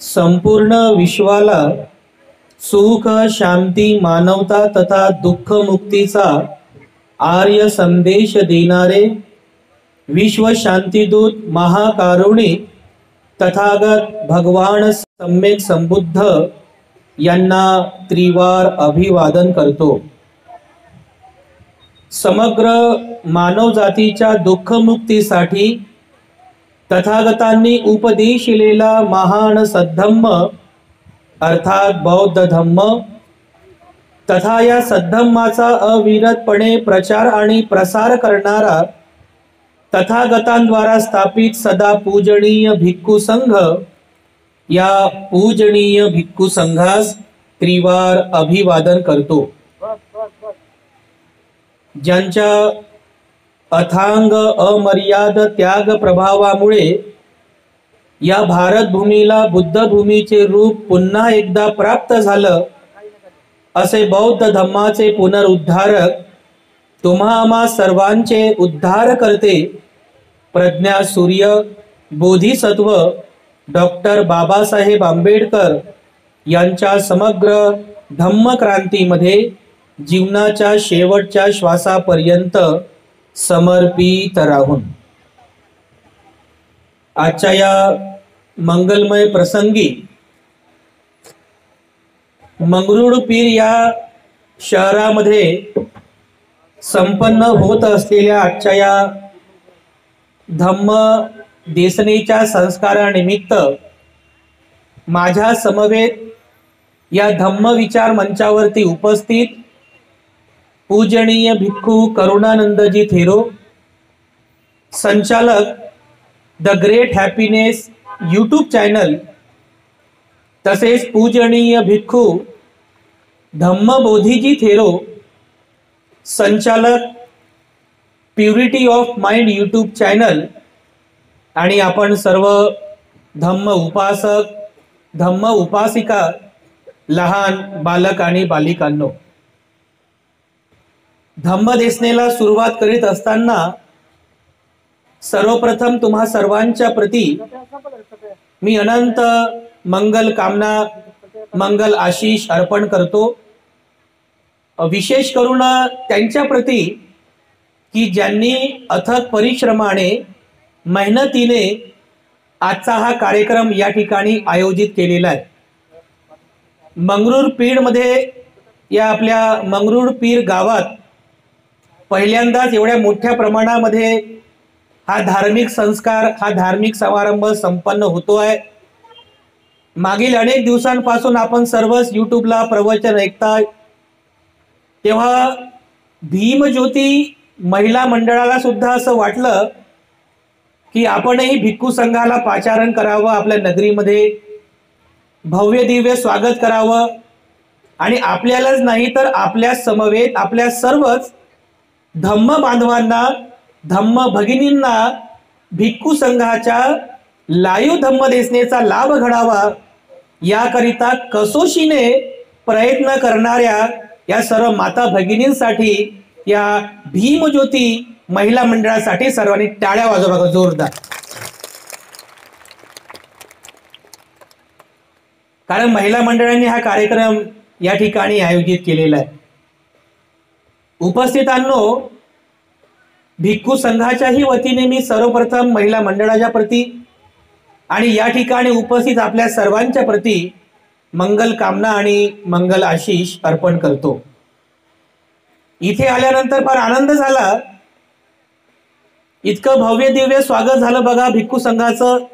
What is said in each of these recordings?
संपूर्ण विश्वाला सुख शांती मानवता तथा दुःख मुक्तीचा आर्य संदेश देणारे विश्व शांतिदूत महाकारुणिक तथागत भगवान सम्यक संबुद्ध यांना त्रिवार अभिवादन करतो। समग्र मानवजातीच्या दुःखमुक्तीसाठी तथागतांनी उपदेशिलेला महान सद्धम्म अर्थात बौद्ध धम्म तथा या सद्धम्माचा अविरतपणे प्रचार आणि प्रसार करणारा तथागतांद्वारा स्थापित सदा पूजनीय भिक्खू संघ या पूजनीय भिक्खू संघास त्रिवार अभिवादन करतो। ज्यांच्या अथांग अमर्याद त्याग प्रभावामुळे या भारत भूमीला बुद्ध भूमीचे रूप पुन्हा एकदा प्राप्त झालं, असे बौद्ध धम्माचे पुनरुद्धारक तुम्हा आम्हा सर्वांचे उद्धार करते प्रज्ञा सूर्य बोधिसत्व डॉक्टर बाबासाहेब आंबेडकर यांच्या समग्र धम्मक्रांतीमध्ये जीवनाच्या शेवटच्या श्वासापर्यंत समर्पित राहून आजच्या या मंगलमय प्रसंगी मंगरुळपीर या शहरामध्ये संपन्न होत असलेल्या आजच्या या धम्म देसनेच्या संस्कारानिमित्त माझ्या समवेत या धम्म विचार मंचावरती उपस्थित पूजनीय भिक्खू करुणानंदजी थेरो, संचालक the great happiness YouTube channel, तसेच पूजनीय भिक्खू धम्मबोधीजी थेरो, संचालक purity of mind YouTube channel, आणि आपण सर्व धम्म उपासक धम्म उपासिका लहान बालक आणि बालिकांनो, धम्म देसनेला सुरुवात करीत असताना सर्वप्रथम तुम्हा सर्वांच्या प्रती मी अनंत मंगल कामना मंगल आशीष अर्पण करतो। विशेष करून त्यांच्या प्रती की ज्यांनी अथक परिश्रमाने मेहनतीने आजचा हा कार्यक्रम या ठिकाणी आयोजित केलेला आहे। मंगरुळपीर मध्ये या आपल्या मंगरुळपीर गावात पहिल्यांदाच एवढ्या मोठ्या प्रमाणामध्ये हा धार्मिक संस्कार हा धार्मिक समारंभ संपन्न होतो आहे। मागील अनेक दिवसांपासून आपण सर्वच यूट्यूबला प्रवचन ऐकताय, तेव्हा भीमज्योती महिला मंडळाला सुद्धा असं वाटलं की आपणही भिक्खू संघाला पाचारण करावं, आपल्या नगरीमध्ये भव्य दिव्य स्वागत करावं आणि आपल्यालाच नाही तर आपल्या समवेत आपल्या सर्वच धम्म बांधवांना धम्म भगिनींना भिक्खू संघाच्या लाईव्ह धम्म देसनेचा लाभ घडावा याकरिता कसोशीने प्रयत्न करणाऱ्या या सर्व माता भगिनींसाठी या भीमज्योती महिला मंडळासाठी सर्वांनी टाळ्या वाजवा बघा जोरदार। कारण महिला मंडळांनी हा कार्यक्रम या ठिकाणी आयोजित केलेला आहे। उपस्थितांनो, भिक्खू संघाच्याही वतीने मी सर्वप्रथम महिला मंडळाच्या प्रती आणि या ठिकाणी उपस्थित आपल्या सर्वांच्या प्रती मंगल कामना आणि मंगल आशीष अर्पण करतो। इथे आल्यानंतर फार आनंद झाला, इतकं भव्य दिव्य स्वागत झालं बघा भिक्खू संघाचं।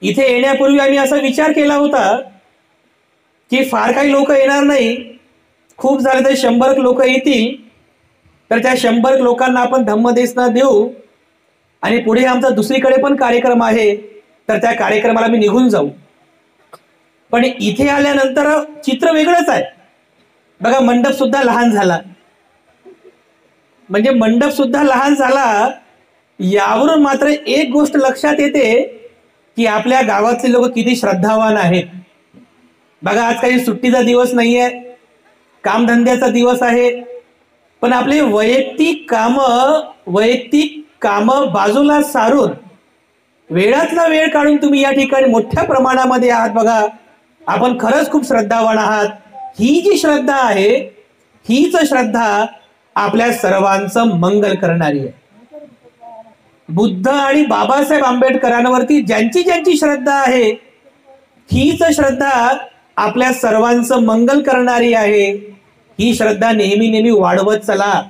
इथे येण्यापूर्वी आम्ही असा विचार केला होता की फार काही लोक येणार नाही, खूप झाले तर 100 लोक येतील, तर त्या 100 लोकांना आपण धम्मदेसना देऊ आणि पुढे आमचा दुसरीकडे पण कार्यक्रम आहे तर त्या कार्यक्रमाला मी निघून जाऊ। पण इथे आल्यानंतर चित्र वेगळंच आहे बघा, मंडप सुद्धा लहान झाला, म्हणजे मंडप सुद्धा लहान झाला। यावरून मात्र एक गोष्ट लक्षात येते की आपल्या गावातले लोक किती श्रद्धावान आहेत बघा। आज काही सुट्टीचा दिवस नाहीये, कामधंद्याचा दिवस आहे, पण आपले वैयक्तिक काम बाजूला सारून वेळातला वेळ काढून तुम्ही या ठिकाणी मोठ्या प्रमाणामध्ये आहात बघा. आपण खरंच खूप श्रद्धावान आहात. ही जी श्रद्धा आहे, हीच श्रद्धा आपल्या सर्वांचं मंगल करणारी आहे. बुद्ध आणि बाबासाहेब आंबेडकरांवरती ज्यांची ज्यांची श्रद्धा आहे, हीच श्रद्धा आपल्या सर्वांचं मंगल करणारी आहे. ही श्रद्धा नेहमी नेहमी वाढवत चला.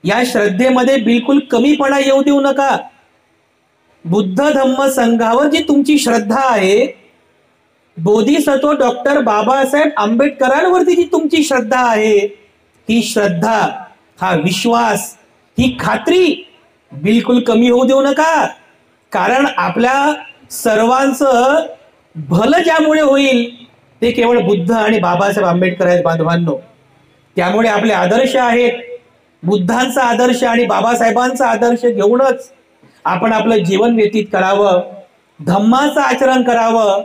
या श्रद्धेमध्ये बिलकुल कमीपणा येऊ देऊ नका. बुद्ध धम्म संघावर जी तुमची श्रद्धा आहे, बोधिसत्व डॉक्टर बाबासाहेब आंबेडकरांवरती जी तुमची श्रद्धा आहे, ही श्रद्धा, हा विश्वास, ही खात्री बिलकुल कमी होऊ देऊ नका. कारण आपल्या सर्वांचं भलं ज्यामुळे होईल ते केवळ बुद्ध आणि बाबासाहेब आंबेडकर आहेत बांधवांनो. त्यामुळे आपले आदर्श आहेत. बुद्धांचा आदर्श आणि बाबासाहेबांचा आदर्श घेऊनच आपण आपलं जीवन व्यतीत करावं. धम्माचं आचरण करावं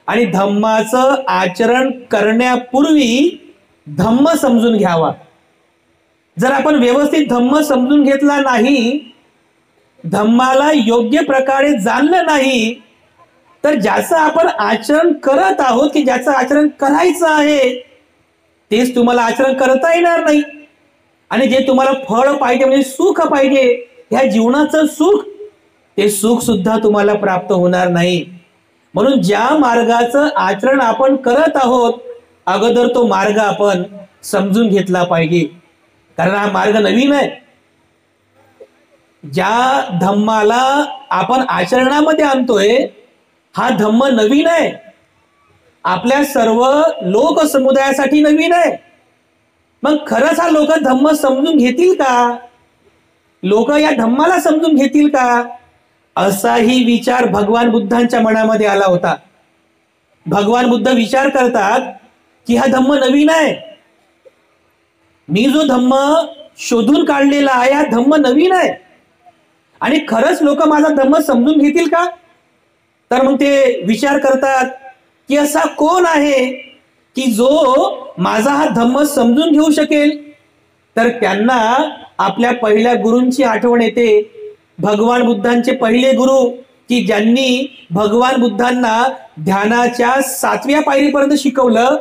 आणि धम्माचं आचरण करण्यापूर्वी धम्म समजून घ्यावा. जर आपण व्यवस्थित धम्म समजून घेतला नाही, धम्माला योग्य प्रकारे जाणलं नाही, तर ज्याचं आपण आचरण करत आहोत, की ज्याचं आचरण करायचं आहे, तेच तुम्हाला आचरण करता येणार नाही. आणि जे तुम्हाला फळ पाहिजे म्हणजे सुख पाहिजे, ह्या जीवनाचं सुख, ते सुख सुद्धा तुम्हाला प्राप्त होणार नाही. म्हणून ज्या मार्गाचं आचरण आपण करत आहोत, अगोदर तो मार्ग आपण समजून घेतला पाहिजे. कारण हा मार्ग नवीन आहे. ज्या धम्माला आपण आचरणामध्ये आणतोय, हा धम्म नवीन आहे. आपल्या सर्व लोक समुदायासाठी नवीन आहे. मग खरंच हा लोक धम्म समजून घेतील का? लोक या धम्माला समजून घेतील का? असाही विचार भगवान बुद्धांच्या मनामध्ये आला होता. भगवान बुद्ध विचार करतात की हा धम्म नवीन आहे. मी जो धम्म शोधून काढलेला आहे, हा धम्म नवीन आहे. आणि खरंच लोक माझा धम्म समजून घेतील का? तर मग ते विचार करतात की असा कोण आहे की जो माझा हा धम्म समजून घेऊ शकेल? तर त्यांना आपल्या पहिल्या गुरूंची आठवण येते. भगवान बुद्धांचे पहिले गुरु, की ज्यांनी भगवान बुद्धांना ध्यानाच्या 7व्या पायरीपर्यंत शिकवलं,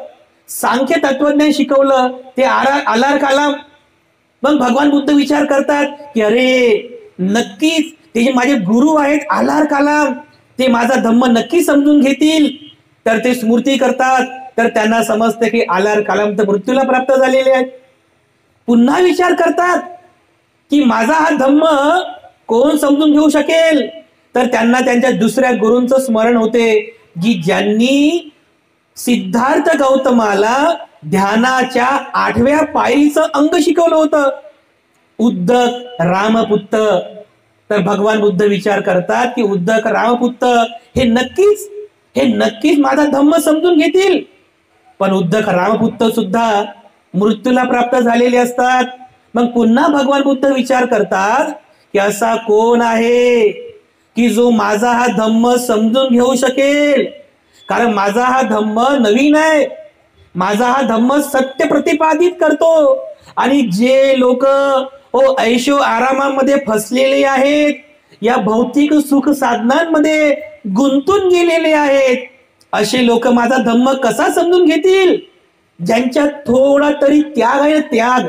सांख्य तत्वज्ञान शिकवलं, ते आलार कालाम. मग भगवान बुद्ध विचार करतात की अरे नक्कीच ते जे माझे गुरु आहेत आलार कालाम, ते माझा धम्म नक्की समजून घेतील. तर ते स्मृती करतात. तर त्यांना समजतं की आलार कालाम तर मृत्यूला प्राप्त झालेले आहेत. पुन्हा विचार करतात की माझा हा धम्म कोण समजून घेऊ शकेल? तर त्यांना त्यांच्या दुसऱ्या गुरूंचं स्मरण होते, की ज्यांनी सिद्धार्थ गौतमाला ध्यानाच्या 8व्या पायरीचं अंग शिकवलं होतं, उद्दक रामपुत्र. तर भगवान बुद्ध विचार करतात की उद्दक रामपुत्र हे नक्कीच माझा धम्म समजून घेतील. पण उद्दक रामपुत्र सुद्धा मृत्यूला प्राप्त झालेले असतात. मग पुन्हा भगवान बुद्ध विचार करतात की असा कोण आहे की जो माझा हा धम्म समजून घेऊ शकेल? कारण माझा हा धम्म नवीन आहे. माझा हा धम्म सत्य प्रतिपादित करतो. आणि जे लोक ऐशो आरामामध्ये फसलेले आहेत, या भौतिक सुख साधनांमध्ये गुंतून गेलेले आहेत, असे लोक माझा धम्म कसा समजून घेतील? ज्यांच्यात थोडा तरी त्याग आहे, त्याग,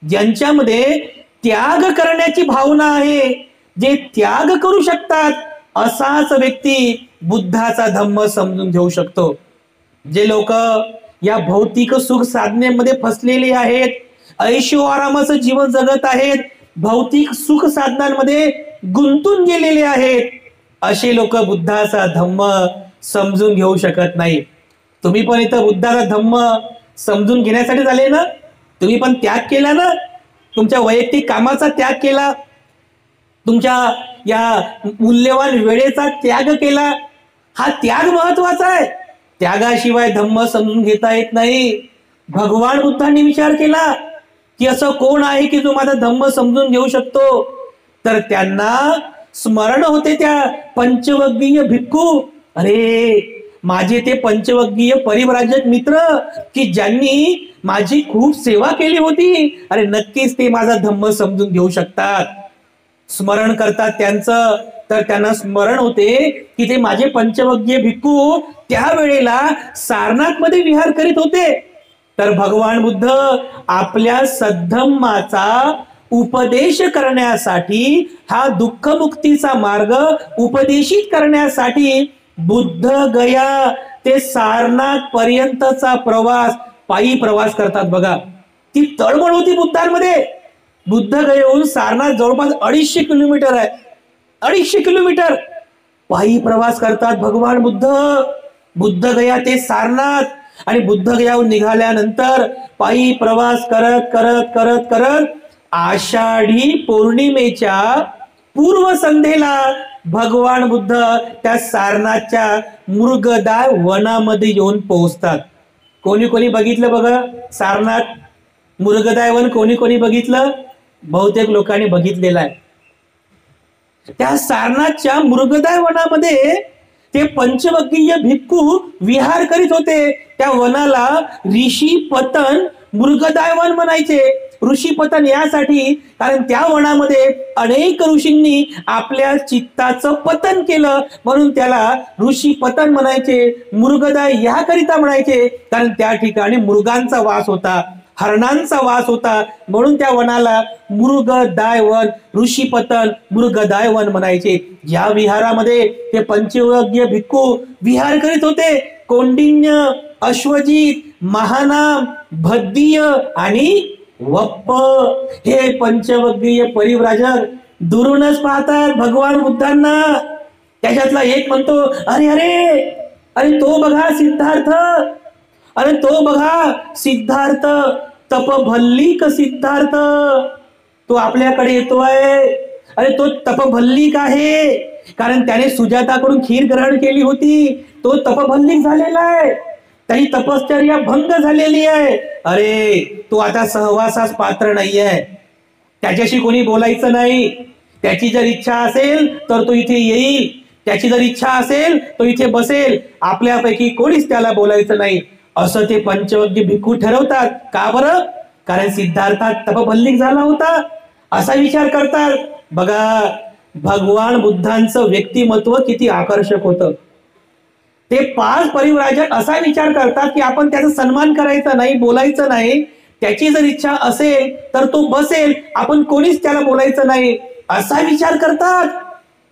ज्यांच्यामध्ये त्याग करण्याची भावना आहे, जे त्याग करू शकतात, असाच व्यक्ती बुद्धाचा धम्म समजून घेऊ शकतो. जे लोक या भौतिक सुख साधनेमध्ये फसलेले आहेत, ऐशो आरामाचं जीवन जगत आहेत, भौतिक सुख साधनांमध्ये गुंतून गेलेले आहेत, असे लोक बुद्धाचा धम्म समजून घेऊ शकत नाही. तुम्ही पण इथं बुद्धाचा धम्म समजून घेण्यासाठी झाले ना? तुम्ही पण त्याग केला ना? तुमच्या वैयक्तिक कामाचा त्याग केला, तुमच्या या मूल्यवान वेळेचा त्याग केला. हा त्याग महत्वाचा आहे. त्यागाशिवाय धम्म समजून घेता येत नाही. भगवान बुद्धांनी विचार केला की असं कोण आहे की जो माझा धम्म समजून घेऊ शकतो? तर त्यांना स्मरण होते त्या पंचवग्गीय भिक्खू. अरे माझे ते पंचवग्गीय परिव्राजक मित्र, की ज्यांनी माझी खूप सेवा केली होती, अरे नक्कीच ते माझा धम्म समजून घेऊ शकतात. स्मरण करतात त्यांचं. तर त्यांना स्मरण होते की ते माझे पंचवग्गीय भिक्खू त्यावेळेला सारनाथ मध्ये विहार करीत होते. तर भगवान बुद्ध आपल्या सद्धम्माचा उपदेश करण्यासाठी, हा दुःखमुक्तीचा मार्ग उपदेशित करण्यासाठी बुद्ध गया ते सारनाथ पर्यंतचा प्रवास, पायी प्रवास करतात. बघा ती तळमळ होती बुद्धांमध्ये. बुद्ध गयेहून सारनाथ जवळपास 250 किलोमीटर आहे. 250 किलोमीटर पायी प्रवास करतात भगवान बुद्ध. बुद्ध गया ते सारनाथ, आणि बुद्ध गयाहून निघाल्यानंतर पायी प्रवास करत करत करत करत आषाढी पौर्णिमेच्या पूर्व संध्येला भगवान बुद्ध त्या सारनाथच्या मृगदाय वनामध्ये येऊन पोहोचतात. कोणी कोणी बघितलं बघा सारनाथ मृगदाय वन? कोणी कोणी बघितलं? बहुतेक लोकांनी बघितलेलं आहे. त्या सारनाथच्या मृगदाय वनामध्ये ते पंचवग्गीय भिक्खू विहार करीत होते. त्या वनाला ऋषी पतन मृगदाय वन म्हणायचे. ऋषी पतन यासाठी कारण त्या वनामध्ये अनेक ऋषींनी आपल्या चित्ताचं पतन केलं, म्हणून त्याला ऋषी पतन म्हणायचे. मृगदाय याकरिता म्हणायचे कारण त्या ठिकाणी मृगांचा वास होता, हरणांचा वास होता, म्हणून त्या वनाला मृगदाय वन, ऋषी पतन मृगदाय वन म्हणायचे. या विहारामध्ये ते पंचवग्गीय भिक्खू विहार करीत होते. कौंडिन्य, अश्वजित, महानाम, भद्दीय आणि वप्प हे पंचवग्गीय परिव्राजक दुरूनच पाहतात भगवान बुद्धांना. त्याच्यातला एक म्हणतो, अरे अरे अरे तो बघा सिद्धार्थ, अरे तो बघा सिद्धार्थ, तपभल्लिक सिद्धार्थ, तो आपल्याकडे येतोय. अरे तो तपभल्लिक आहे कारण त्याने सुजाताकडून खीर ग्रहण केली होती. तो तपभल्लिक झालेला आहे, त्याची तपश्चर्या भंग झालेली आहे. अरे तो आता सहवासास पात्र नाहीये, त्याच्याशी कोणी बोलायचं नाही. त्याची जर इच्छा असेल तर तो इथे येईल, त्याची जर इच्छा असेल तो इथे बसेल, आपल्यापैकी कोणीच त्याला बोलायचं नाही, असं ते पंचवग्गीय भिक्खू ठरवतात. का बरं? कारण सिद्धार्थात तपभल्लिक झाला होता असा विचार करतात. बघा भगवान बुद्धांचं व्यक्तिमत्व किती आकर्षक होतं. ते 5 परिव्राजक असा विचार करतात की आपण त्याचा सन्मान करायचा नाही, बोलायचं नाही. त्याची जर इच्छा असेल तर तो बसेल, आपण कोणीच त्याला बोलायचं नाही असा विचार करतात.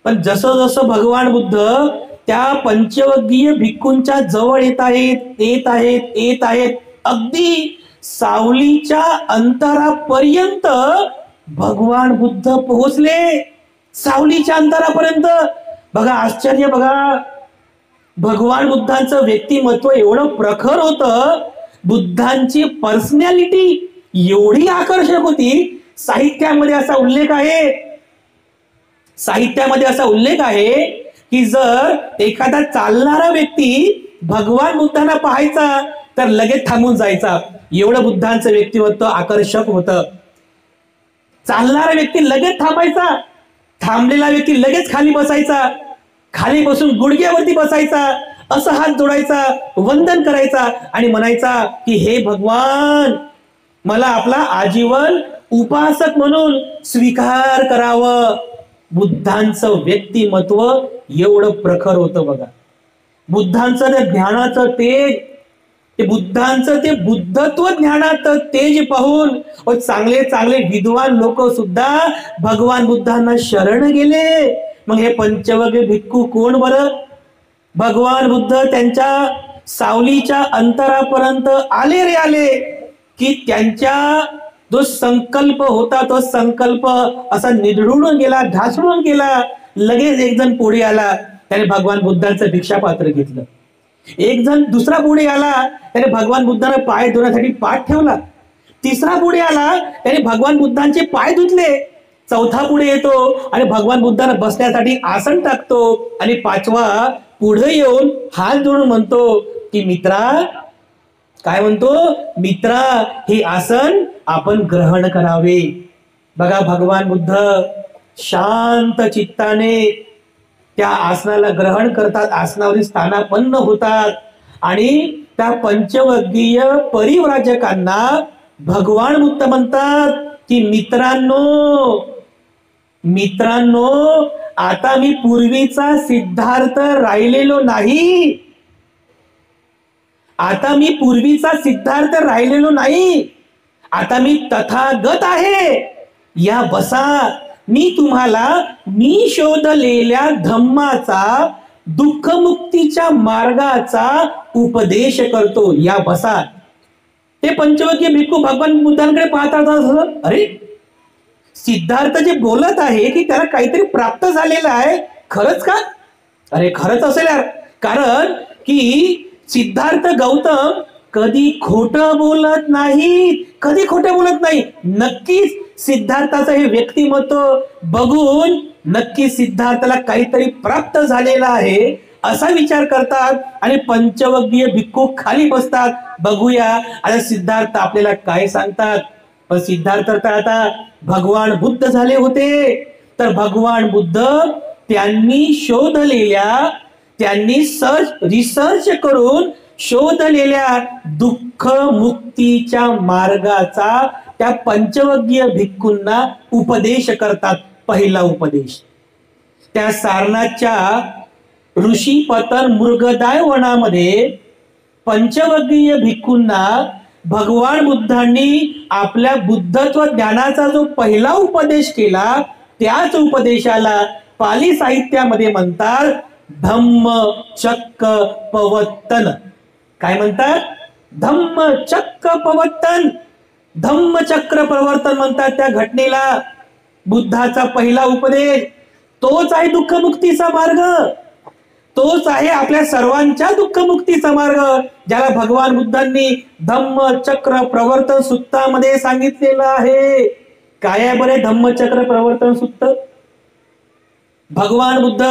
पण जसं जसं भगवान बुद्ध त्या पंचवग्गीय भिक्खूंच्या जवळ येत आहेत, अगदी सावलीच्या अंतरापर्यंत भगवान बुद्ध पोहोचले. सावलीच्या अंतरापर्यंत. बघा आश्चर्य, बघा भगवान बुद्धांचं व्यक्तिमत्व एवढं प्रखर होतं, बुद्धांची पर्सनॅलिटी एवढी आकर्षक होती. साहित्यामध्ये असा उल्लेख आहे की जर एखादा चालणारा व्यक्ती भगवान बुद्धांना पाहायचा तर लगेच थांबून जायचा. एवढं बुद्धांचं व्यक्तिमत्व आकर्षक होतं. चालणारा व्यक्ती लगेच थांबायचा, थांबलेला व्यक्ती लगेच खाली बसायचा, खाली बसून गुडघ्यावरती बसायचा, असं हात जोडायचा, वंदन करायचा आणि म्हणायचा की हे भगवान, मला आपला आजीवन उपासक म्हणून स्वीकार करावं. बुद्धांचं व्यक्तिमत्व एवढं प्रखर होतं. बघा बुद्धांचं ते ज्ञानाचं तेज, ते बुद्धांचं ते बुद्धत्व ज्ञानाचं तेज पाहून चांगले चांगले विद्वान लोक सुद्धा भगवान बुद्धांना शरण गेले. मग हे पंचवग्गीय भिक्खू कोण बरं? भगवान बुद्ध त्यांच्या सावलीच्या अंतरापर्यंत आले की त्यांच्या जो संकल्प होता तो संकल्प असा निधडून गेला, ढासळून गेला. लगेच एक जण पुढे आला, त्याने भगवान बुद्धांचं भिक्षापात्र घेतलं. एक जण दुसरा पुढे आला, त्याने भगवान बुद्धांना पाय धुण्यासाठी पाठ ठेवला. तिसरा पुढे आला, त्याने भगवान बुद्धांचे पाय धुतले. चौथा पुढे येतो आणि भगवान बुद्धांना बसण्यासाठी आसन टाकतो. आणि 5वा पुढे येऊन हात जोडून म्हणतो की मित्रा, काय म्हणतो? मित्रा, हे आसन आपण ग्रहण करावे. बघा भगवान बुद्ध शांत चित्ताने त्या आसनाला ग्रहण करतात, आसनावरील स्थानापन्न होतात आणि त्या पंचवग्गीय परिव्राजकांना भगवान बुद्ध म्हणतात की मित्रांनो, आता मी पूर्वीचा सिद्धार्थ राहिलेलो नाही. आता मी पूर्वीचा सिद्धार्थ राहिलेलो नाही. आता मी तथागत आहे. या बसा, मी तुम्हाला मी शोधलेल्या धम्माचा, दुःखमुक्तीच्या मार्गाचा उपदेश करतो. या बसा. ते पंचवक्कीय भिक्खू भगवान बुद्धांकडे पाहतात. अरे, सिद्धार्थ जे बोलत आहे की त्याला काहीतरी प्राप्त झालेलं आहे, खरंच का? अरे खरंच असेल यार. कारण की सिद्धार्थ गौतम कधी खोटं बोलत नाही, कधी खोटं बोलत नाही. नक्कीच सिद्धार्थाचं हे व्यक्तिमत्व बघून नक्कीच सिद्धार्थाला काहीतरी प्राप्त झालेला आहे असा विचार करतात आणि पंचवग्गीय भिक्खू खाली बसतात. बघूया आता सिद्धार्थ आपल्याला काय सांगतात. पण सिद्धार्थ तर आता भगवान बुद्ध झाले होते. तर भगवान बुद्ध त्यांनी शोधलेल्या, त्यांनी रिसर्च करून शोधलेल्या दुःख मुक्तीच्या मार्गाचा त्या पंचवग्गीय भिक्खूंना उपदेश करतात. पहिला उपदेश त्या सारनाथच्या ऋषी पतन मृगदाय वनामध्ये पंचवग्गीय भिक्खूंना भगवान बुद्धांनी आपल्या बुद्धत्व ज्ञानाचा जो पहिला उपदेश केला, त्याच उपदेशाला पाली साहित्यामध्ये म्हणतात धम्म चक्क पवत्तन. काय म्हणतात? धम्म चक्क पवत्तन. धम्मचक्र प्रवर्तन म्हणतात त्या घटनेला. बुद्धाचा पहिला उपदेश तोच आहे दुःखमुक्तीचा मार्ग. तोच आहे आपल्या सर्वांच्या दुःखमुक्तीचा मार्ग, ज्याला भगवान बुद्धांनी धम्मचक्र प्रवर्तन सूत्रामध्ये सांगितलेलं आहे. काय आहे बरे धम्मचक्र प्रवर्तन सूत्र? भगवान बुद्ध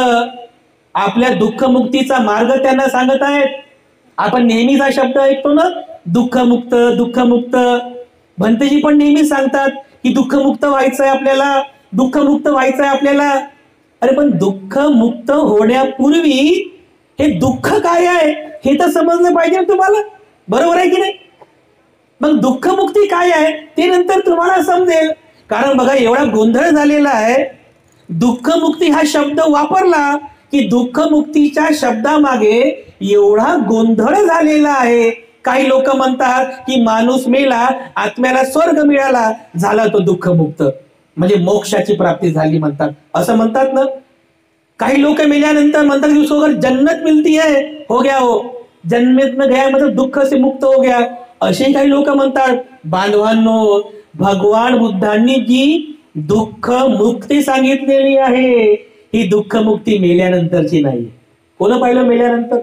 आपल्या दुःखमुक्तीचा मार्ग त्यांना सांगत आहेत. आपण नेहमीच हा शब्द ऐकतो ना, दुःखमुक्त दुःखमुक्त. भंतेजी पण नेहमी सांगतात की दुःखमुक्त व्हायचंय आपल्याला, दुःखमुक्त व्हायचंय आपल्याला. अरे पण दुःखमुक्त होण्यापूर्वी हे दुःख काय आहे हे तर समजलं पाहिजे ना तुम्हाला. बरोबर आहे की नाही? मग दुःखमुक्ती काय आहे ते नंतर तुम्हाला समजेल. कारण बघा एवढा गोंधळ झालेला आहे. दुःखमुक्ती हा शब्द वापरला की दुःखमुक्तीच्या शब्दामागे एवढा गोंधळ झालेला आहे. काही लोक म्हणतात की माणूस मेला, आत्म्याला स्वर्ग मिळाला, झाला तो दुःखमुक्त, म्हणजे मोक्षाची प्राप्ती झाली म्हणतात. असं म्हणतात ना. काही लोक मेल्यानंतर म्हणतात की उसको अगर जन्नत मिलती है, हो गया हो, जन्नत में गया मतलब दुःख से मुक्त हो गया, असे काही लोक म्हणतात. बांधवांनो, भगवान बुद्धांनी जी दुःख मुक्ती सांगितलेली आहे, ही दुःख मुक्ती मेल्यानंतरची नाही. कोण पाहिलं मेल्यानंतर?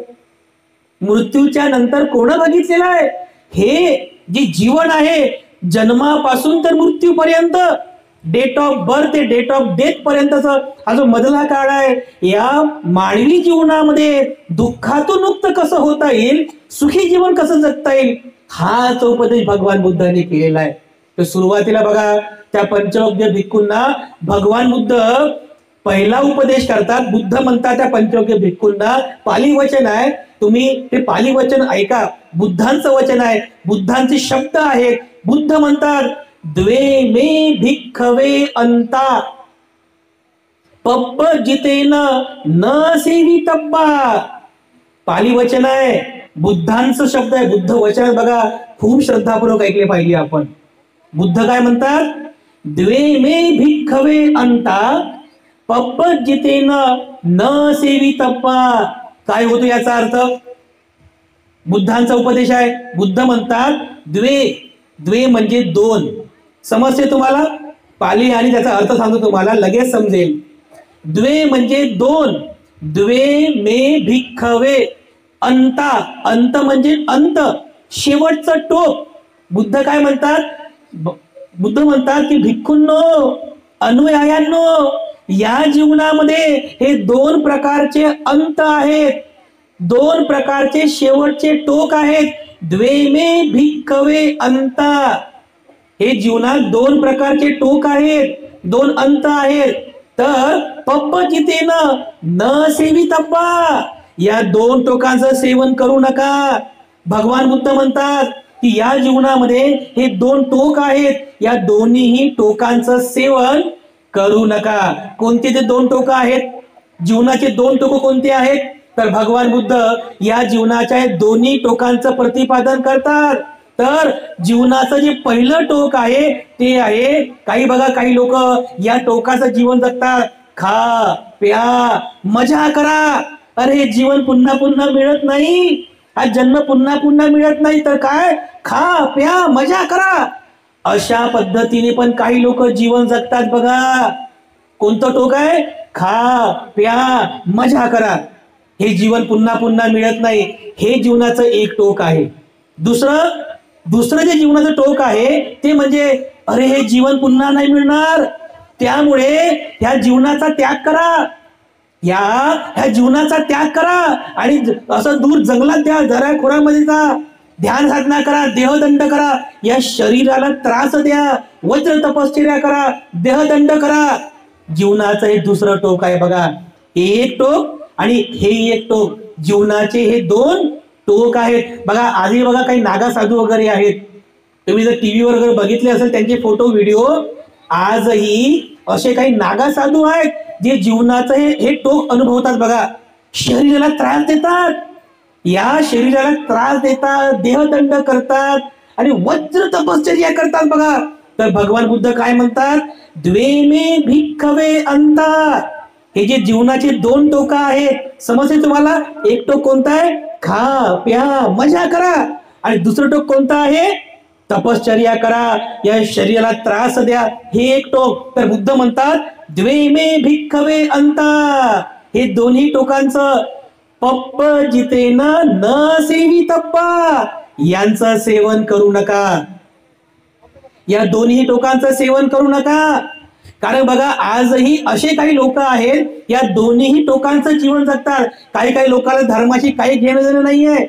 मृत्यूच्या नंतर कोण बघितलेलं आहे? हे जे जीवन आहे जन्मापासून तर मृत्यूपर्यंत, डेट ऑफ बर्थ ते डेट ऑफ डेथ पर्यंतचा हा जो मधला काळ आहे, या मानवी जीवनामध्ये दुःखातून मुक्त कसं होता येईल, सुखी जीवन कसं जगता येईल, हाच उपदेश भगवान बुद्धांनी केलेला आहे. तर सुरुवातीला बघा त्या पंचवग्गीय भिक्खूंना भगवान बुद्ध पहिला उपदेश करतात. बुद्ध म्हणतात त्या पंचवग्गीय भिक्खूंना, पाली वचन आहे, तुम्ही ते पाली वचन ऐका. बुद्धांचं वचन आहे, बुद्धांचे शब्द आहेत. बुद्ध म्हणतात द्वे मे भिक्खवे अंता पब्ब जितेन न सेवितब्बा. पाली वचन आहे, बुद्धांचं शब्द आहे, बुद्ध वचन बघा, खूप श्रद्धापूर्वक ऐकले पाहिजे आपण. बुद्ध काय म्हणतात? द्वे मे भिक्खवे अंता पब्ब जितेन न सेवितब्बा. काय होतो याचा अर्थ? बुद्धांचा उपदेश आहे. बुद्ध म्हणतात द्वे, द्वे म्हणजे दोन. समजते तुम्हाला? पाली आणि त्याचा अर्थ सांगतो तुम्हाला, लगेच समजेल. द्वे म्हणजे दोन. द्वे मे भिक्खवे अंता, अंत म्हणजे अंत, शेवटचं टोक. बुद्ध काय म्हणतात? बुद्ध म्हणतात की भिक्खूंनो, अनुयायांनो, या जीवनामध्ये हे दोन प्रकारचे अंत आहेत, दोन प्रकारचे शेवटचे टोक आहेत. द्वे मे भिक्खवे अंता. हे जीवनात दोन प्रकारचे टोक आहेत, दोन अंत आहेत. तर पब्ब जितेन न सेवितब्बा, या दोन टोकांचं सेवन करू नका. भगवान बुद्ध म्हणतात की या जीवनामध्ये हे दोन टोक आहेत, या दोन्हीही टोकांचं सेवन करू नका. कोणते ते दोन टोक आहेत? जीवनाचे दोन टोक कोणते आहेत? तर भगवान बुद्ध या जीवनाच्या दोन्ही टोकांचं प्रतिपादन करतात. तर जीवनाचं जे पहिलं टोक आहे ते आहे, काही बघा काही लोक या टोकाचं जीवन जगतात, खा प्या मजा करा. अरे जीवन पुन्हा पुन्हा मिळत नाही, हा जन्म पुन्हा पुन्हा मिळत नाही, तर काय खा प्या मजा करा. अशा पद्धतीने पण काही लोक जीवन जगतात बघा. कोणतं टोक आहे? खा प्या मजा करा. हे जीवन पुन्हा पुन्हा मिळत नाही, हे जीवनाचं एक टोक आहे. दुसरं जे जीवनाचं टोक आहे ते म्हणजे अरे हे जीवन पुन्हा नाही मिळणार, त्यामुळे ह्या जीवनाचा त्याग करा, ह्या जीवनाचा त्याग करा आणि असं दूर जंगलात द्या, दऱ्याखोऱ्यामध्ये जा, ध्यान साधना करा, देहदंड करा, या शरीराला त्रास द्या, वज्र तपश्चर्या करा, देहदंड करा. जीवनाचं हे दुसरं टोक आहे बघा. हे एक टोक आणि हे एक टोक, जीवनाचे हे दोन टोक आहेत बघा. आधी बघा काही नागा साधू वगैरे आहेत, तुम्ही जर टीव्हीवर वगैरे बघितले असेल त्यांचे फोटो व्हिडिओ, आजही असे काही नागा साधू आहेत जे जीवनाचं हे टोक अनुभवतात बघा. शरीराला त्रास देतात, या शरीराला त्रास देतात, देहदंड करतात आणि वज्र तपश्चर्या करतात बघा. तर भगवान बुद्ध काय म्हणतात? द्वेमे भिक्खवे अंता. हे जे जीवनाचे दोन टोक आहेत, समजते तुम्हाला? एक टोक कोणता आहे? खा प्या मजा करा. आणि दुसरं टोक कोणतं आहे? तपश्चर्या करा, या शरीराला त्रास द्या, हे एक टोक. तर बुद्ध म्हणतात द्वेमे भिक्खवे अंता. हे दोन्ही टोकांचं पप्प जितेन न सेवितप्पा, यांचं सेवन करू नका. या दोन्ही टोकांचं सेवन करू नका. कारण बघा आजही असे काही लोक आहेत या दोन्ही टोकांचं जीवन जगतात. काही काही लोकांना धर्माशी काही घेणं देणं नाहीये,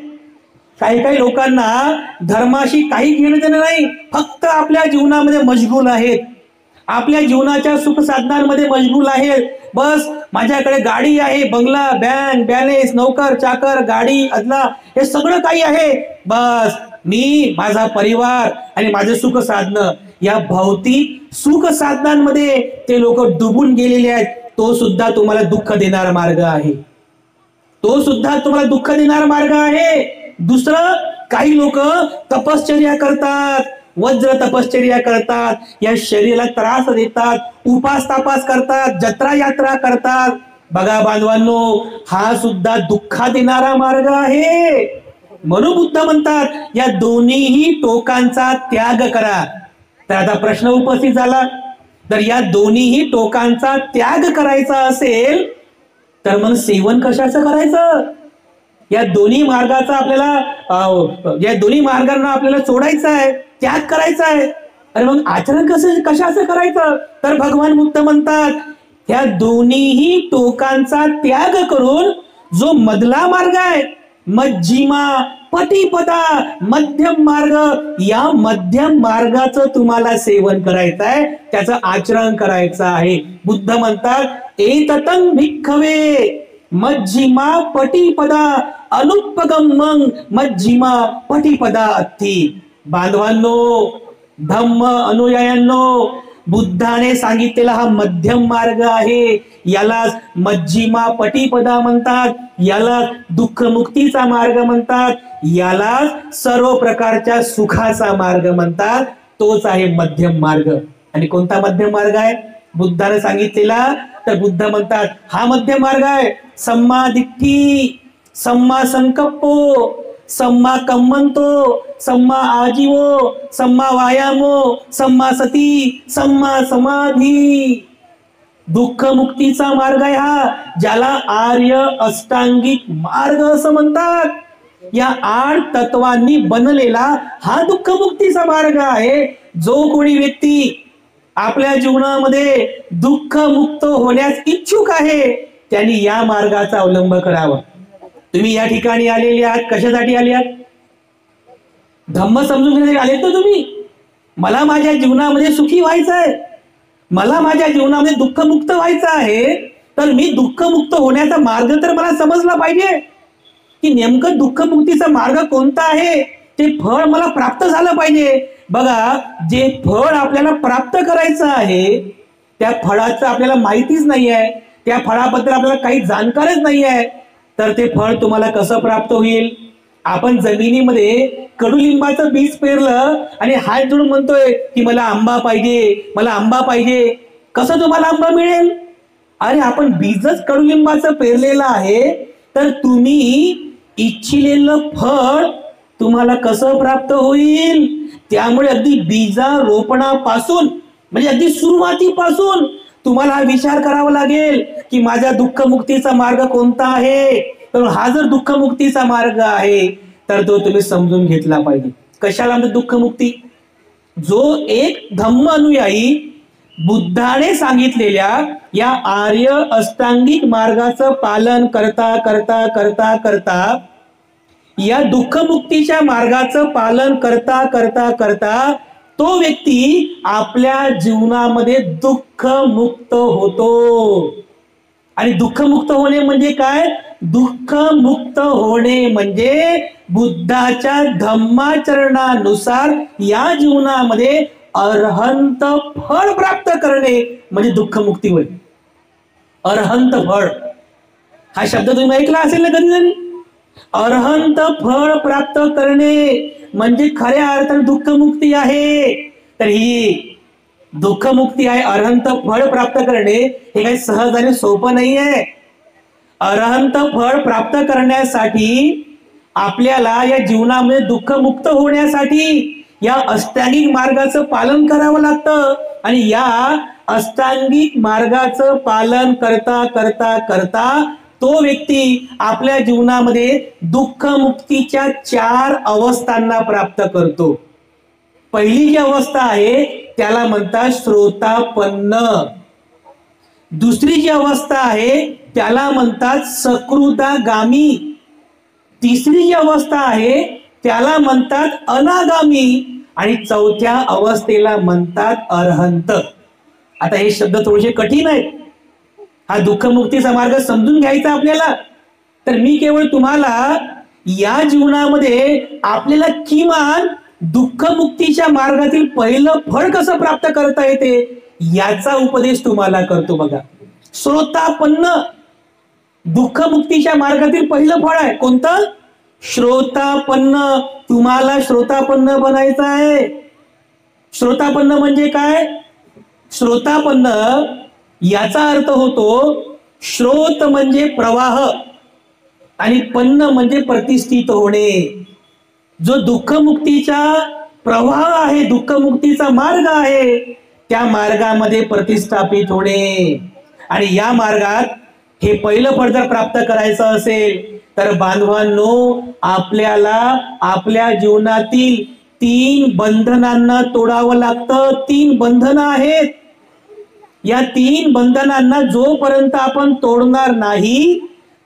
काही लोकांना धर्माशी काही घेणं देणं नाही, फक्त आपल्या जीवनामध्ये मशगूल आहेत, आपल्या जीवनाच्या सुख साधनांमध्ये मशगूल आहेत. बस माझ्याकडे गाडी आहे, बंगला, बँक बॅलेन्स, नोकर चाकर, गाडी अदला, हे सगळं काही आहे, बस मी, माझा परिवार आणि माझे सुख साधनं, या भौतिक सुख साधनांमध्ये ते लोक डुबून गेलेले आहेत. तो सुद्धा तुम्हाला दुःख देणारा मार्ग आहे, तो सुद्धा तुम्हाला दुःख देणारा मार्ग आहे. दुसरं, काही लोक तपश्चर्या करतात, वज्र तपश्चर्या करतात, या शरीराला त्रास देतात, उपास तापास करतात, जत्रा यात्रा करतात. बघा बांधवांनो, हा सुद्धा दुःख देणारा मार्ग आहे. म्हणून बुद्ध म्हणतात या दोन्हीही टोकांचा त्याग करा. तर आता प्रश्न उपस्थित झाला, तर या दोन्हीही टोकांचा त्याग करायचा असेल तर मग सेवन कशाचं करायचं? या दोन्ही मार्गाचा आपल्याला, या दोन्ही मार्गांना आपल्याला सोडायचं आहे, त्याग करायचा आहे. अरे मग आचरण कशाचं करायचं? तर भगवान बुद्ध म्हणतात या दोन्हीही टोकांचा त्याग करून जो मधला मार्ग आहे, मज्जिमा पटिपदा, मध्यम मार्ग, या मध्यम मार्गाचं तुम्हाला सेवन करायचं आहे, त्याचं आचरण करायचं आहे. बुद्ध म्हणतात एततं भिक्खवे मज्जिमा पटिपदा अनुपगमं मज्जिमा पटिपदा अत्थी. बांधवांनो, धम्म अनुयायांनो, बुद्धाने सांगितलेला हा मध्यम मार्ग आहे, याला मज्जिमा पटिपदा म्हणतात, याला दुःख मुक्तीचा मार्ग म्हणतात, याला सर्व प्रकारच्या सुखाचा मार्ग म्हणतात. तोच आहे मध्यम मार्ग. आणि कोणता मध्यम मार्ग आहे बुद्धाने सांगितलेला? तर बुद्ध म्हणतात हा मध्यम मार्ग आहे सम्मा दिट्ठी, सम्मा संकप्पो, सम्मा कम्मंतो, सम्मा आजीवो, सम्मा वायामो, सम्मा सती, सम्मा समाधी. दुःख मुक्तीचा मार्ग आहे हा, ज्याला आर्य अष्टांगिक मार्ग असं म्हणतात. या 8 तत्वांनी बनलेला हा दुःख मुक्तीचा मार्ग आहे. जो कोणी व्यक्ती आपल्या जीवनामध्ये दुःख मुक्त होण्यास इच्छुक आहे त्यांनी या मार्गाचा अवलंब करावा. तुम्ही या ठिकाणी आलेले आहात, कशासाठी आले आहात? धम्म समजून घेण्यासाठी आलेत ना तुम्ही? मला माझ्या जीवनामध्ये सुखी व्हायचं आहे, मला माझ्या जीवनामध्ये दुःखमुक्त व्हायचं आहे, तर मी दुःखमुक्त होण्याचा मार्ग तर मला समजला पाहिजे की नेमकं दुःखमुक्तीचा मार्ग कोणता आहे, ते फळ मला प्राप्त झालं पाहिजे. बघा, जे फळ आपल्याला प्राप्त करायचं आहे त्या फळाचं आपल्याला माहितीच नाही आहे, त्या फळाबद्दल आपल्याला काही जाणकारच नाही आहे, तर ते फळ तुम्हाला कसं प्राप्त होईल? आपण जमिनीमध्ये कडुलिंबाचं बीज पेरलं आणि हात जोडून म्हणतोय की मला आंबा पाहिजे, मला आंबा पाहिजे, कसं तुम्हाला आंबा मिळेल? अरे आपण बीजच कडुलिंबाचं पेरलेलं आहे, तर तुम्ही इच्छिलेलं फळ तुम्हाला कसं प्राप्त होईल? त्यामुळे अगदी बीजारोपणापासून म्हणजे अगदी सुरुवातीपासून तुम्हाला हा विचार करावा लागेल की माझ्या दुःखमुक्तीचा मार्ग कोणता आहे. तर हा जर दुःखमुक्तीचा मार्ग आहे तर तो तुम्ही समजून घेतला पाहिजे. कशाला म्हणतात दुःखमुक्ती? जो एक धम्म अनुयायी बुद्धाने सांगितलेल्या या आर्य अष्टांगिक मार्गाचं पालन करता करता करता करता या दुःखमुक्तीच्या मार्गाचं पालन करता करता करता तो व्यक्ती आपल्या जीवनामध्ये दुःखमुक्त होतो. आणि दुःखमुक्त होणे म्हणजे काय? दुःखमुक्त होणे म्हणजे बुद्धाच्या धम्माचरणानुसार या जीवनामध्ये अरहंत फळ प्राप्त करणे म्हणजे दुःखमुक्ती होय. अरहंत फळ हा शब्द तुम्ही ऐकला असेल ना कधीतरी? अरहंत फळ प्राप्त करणे म्हणजे खऱ्या अर्थाने दुःखमुक्ती आहे. तर ही दुःखमुक्ती आहे, अरहंत फळ प्राप्त करणे हे काही सहज आणि सोपं नाही आहे. अरहंत फळ प्राप्त करण्यासाठी आपल्याला या जीवनामध्ये दुःखमुक्त होण्यासाठी या अष्टांगिक मार्गाचं पालन करावं लागतं. आणि या अष्टांगिक मार्गाचं पालन करता करता करता तो व्यक्ती आपल्या जीवनामध्ये दुःखमुक्तीच्या 4 अवस्थांना प्राप्त करतो. पहिली जी अवस्था आहे त्याला म्हणतात श्रोतापन्न. दुसरी जी अवस्था आहे त्याला म्हणतात सकृदागामी. तिसरी जी अवस्था आहे त्याला म्हणतात अनागामी. आणि चौथ्या अवस्थेला म्हणतात अरहंत. आता हे शब्द थोडेसे कठीण आहेत. हा दुःखमुक्तीचा मार्ग समजून घ्यायचा आपल्याला. तर मी केवळ तुम्हाला या जीवनामध्ये आपल्याला किमान दुःखमुक्तीच्या मार्गातील पहिलं फळ कसं प्राप्त करता येते याचा उपदेश तुम्हाला करतो. बघा, श्रोतापन्न दुःखमुक्तीच्या मार्गातील पहिलं फळ आहे. कोणतं? श्रोतापन्न. तुम्हाला श्रोतापन्न बनायचं आहे. श्रोतापन्न म्हणजे काय? श्रोतापन्न याचा अर्थ होतो, श्रोत म्हणजे प्रवाह आणि पन्न म्हणजे प्रतिष्ठित होणे. जो दुःखमुक्तीचा प्रवाह आहे, दुःखमुक्तीचा मार्ग आहे, त्या मार्गामध्ये प्रतिष्ठापित होणे. आणि या मार्गात हे पहिलं फळ जर प्राप्त करायचं असेल तर बांधवांनो, आपल्याला आपल्या जीवनातील 3 बंधनांना तोडावं लागतं. 3 बंधनं आहेत. या 3 बंधनांना जोपर्यंत आपण तोडणार नाही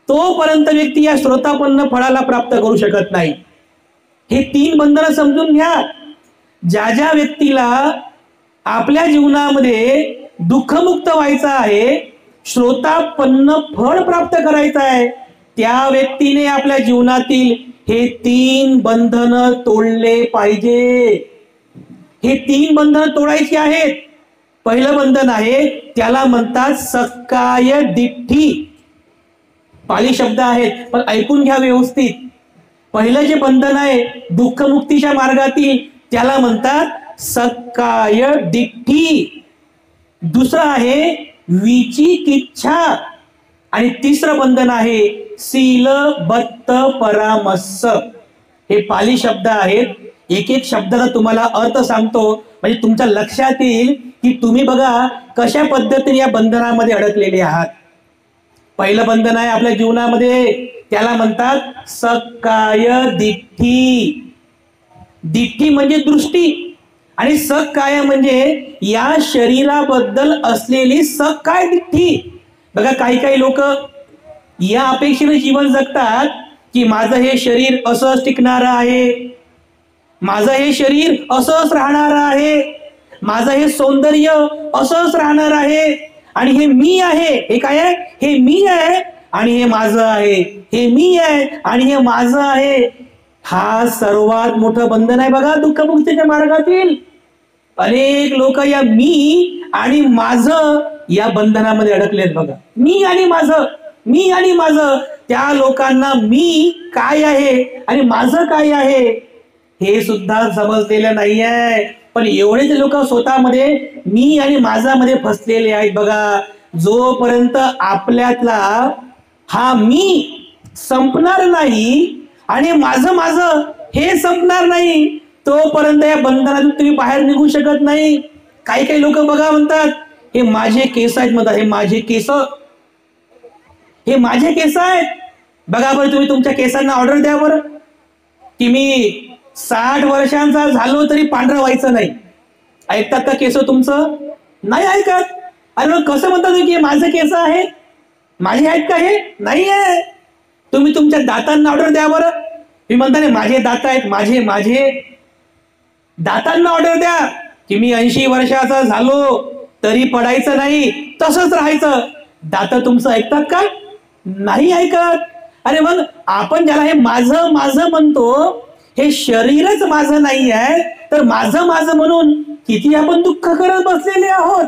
तोपर्यंत व्यक्ती या श्रोतापन्न फळाला प्राप्त करू शकत नाही. हे 3 बंधनं समजून घ्या. ज्या ज्या व्यक्तीला आपल्या जीवनामध्ये दुःखमुक्त व्हायचं आहे, श्रोतापन्न फळ प्राप्त करायचं आहे, त्या व्यक्तीने आपल्या जीवनातील हे 3 बंधनं तोडले पाहिजे. हे 3 बंधनं तोडायची आहेत. पहिलं बंधन आहे त्याला म्हणतात सक्काय दिठ्ठी. पाली शब्द आहेत पण ऐकून घ्या व्यवस्थित. पहिलं जे बंधन आहे दुःखमुक्तीच्या मार्गातील त्याला म्हणतात सक्काय दिठ्ठी. दुसरं आहे विचिकिच्छा. आणि तिसरं बंधन आहे सीलबद्ध परामर्श. हे पाली शब्द आहेत. एक एक शब्दाचा तुम्हाला अर्थ सांगतो म्हणजे तुमच्या लक्षात येईल की तुम्ही बघा कशा पद्धतीने या बंधनामध्ये अडकलेले आहात. पहिलं बंधन आहे आपल्या जीवनामध्ये त्याला म्हणतात सक्काय दिठ्ठी. दिठ्ठी म्हणजे दृष्टी आणि सक्काय म्हणजे या शरीराबद्दल असलेली सक्काय दिठ्ठी. बघा काही काही लोक या अपेक्षेने जीवन जगतात की माझं हे शरीर असंच टिकणार आहे, माझं हे शरीर असंच राहणार आहे, माझं हे सौंदर्य असंच राहणार आहे आणि हे मी आहे. हे काय आहे? हे मी आहे आणि हे माझं आहे. हे मी आहे आणि हे माझं आहे. हा सर्वात मोठं बंधन आहे बघा दुःखमुक्तीच्या मार्गातील. अनेक लोक या मी आणि माझं या बंधनामध्ये अडकलेत बघा. मी आणि माझं, मी आणि माझं. त्या लोकांना मी काय आहे आणि माझं काय आहे हे सुद्धा समजलेलं नाहीये. पण एवढेच लोक स्वतःमध्ये मी आणि माझामध्ये फसलेले आहेत बघा. जोपर्यंत आपल्यातला हा मी संपणार नाही आणि माझं माझं हे संपणार नाही, तोपर्यंत या बंधनातून तुम्ही बाहेर निघू शकत नाही. काही काही लोक बघा म्हणतात हे माझे केस आहेत, म्हणतात हे माझे केस, हे माझे केस आहेत. बघा बरं, तुम्ही तुमच्या केसांना ऑर्डर द्या बरं की मी 60 वर्षांचा झालो तरी पांढरं व्हायचं नाही. ऐकतात का केस तुमचं? नाही ऐकत. अरे मग कसं म्हणतात की माझे केस आहेत, माझे आहेत का? हे नाही आहे. तुम्ही तुमच्या दातांना ऑर्डर द्या बरं. मी म्हणता माझे दात आहेत, माझे माझे दातांना ऑर्डर द्या की मी 80 वर्षाचा झालो तरी पडायचं नाही, तसंच राहायचं. दात तुमचं ऐकतात का? नाही ऐकत. अरे मग आपण ज्याला हे माझं माझं म्हणतो, हे शरीरच माझं नाही आहे, तर माझं माझं म्हणून किती आपण दुःख करत बसलेले आहोत.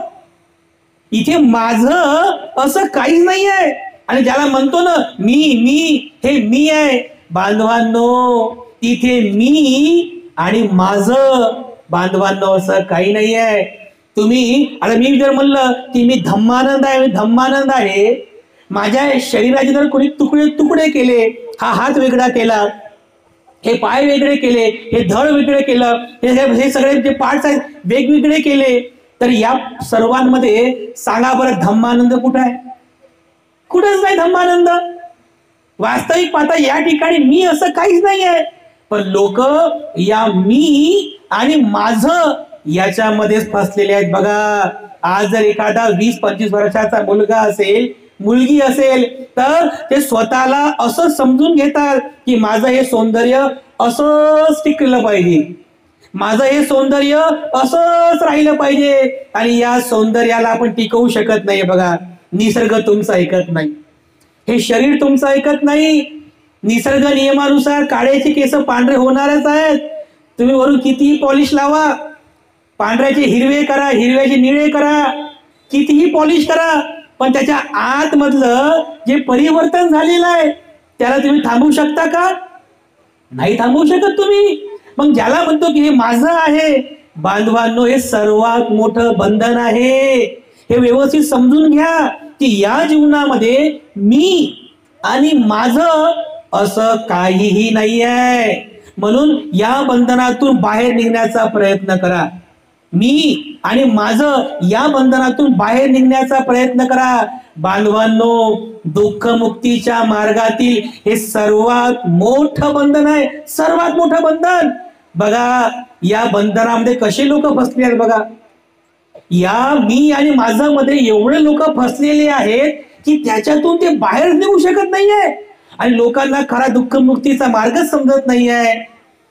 इथे माझं असं काहीच नाही आहे. आणि ज्याला म्हणतो ना मी मी, हे मी आहे. बांधवांनो, तिथे मी आणि माझं बांधवांनो असं काही नाही आहे. तुम्ही आता मी जर म्हणलं की मी धम्मानंद आहे, मी धम्मानंद आहे, माझ्या शरीराचे जर कोणी तुकडे तुकडे केले, हा हात वेगळा केला, हे पाय वेगळे केले, हे धड वेगळे केलं, हे सगळे जे पार्ट्स आहेत वेगवेगळे केले, तर या सर्वांमध्ये सांगा बरं धम्मानंद कुठं आहे? कुठंच नाही धम्मानंद. वास्तविक पाहता या ठिकाणी मी असं काहीच नाही आहे. पण लोक या मी आणि माझं याच्यामध्येच फसलेले आहेत बघा. आज जर एखादा 20-25 वर्षाचा मुलगा असेल, मुलगी असेल, तर ते स्वतःला असं समजून घेतात की माझं हे सौंदर्य असंच टिकलं पाहिजे, माझं हे सौंदर्य असंच राहिलं पाहिजे. आणि या सौंदर्याला आपण टिकवू शकत नाही बघा. निसर्ग तुमचं ऐकत नाही, हे शरीर तुमचं ऐकत नाही. निसर्ग नियमानुसार काळ्याचे केस पांढरे होणारच आहेत. तुम्ही वरून कितीही पॉलिश लावा, पांढऱ्याचे हिरवे करा, हिरव्याचे निळे करा, कितीही पॉलिश करा, पण त्याच्या आतमधलं जे परिवर्तन झालेलं आहे त्याला तुम्ही थांबवू शकता का? नाही थांबवू शकत तुम्ही. मग ज्याला म्हणतो की हे माझं आहे, बांधवांनो हे सर्वात मोठं बंधन आहे. हे व्यवस्थित समजून घ्या की या जीवनामध्ये मी आणि माझं असं काहीही नाही आहे. म्हणून या बंधनातून बाहेर निघण्याचा प्रयत्न करा. मी आणि माझं या बंधनातून बाहेर निघण्याचा प्रयत्न करा. बांधवांनो, दुःख मुक्तीच्या मार्गातील हे सर्वात मोठं बंधन आहे, सर्वात मोठं बंधन. बघा या बंधनामध्ये कसे लोक फसले आहेत बघा. या मी आणि माझं मध्ये एवढे लोक फसलेले आहेत की त्याच्यातून ते बाहेर निघू शकत नाहीये. आणि लोकांना खरा दुःख मुक्तीचा मार्गच समजत नाहीये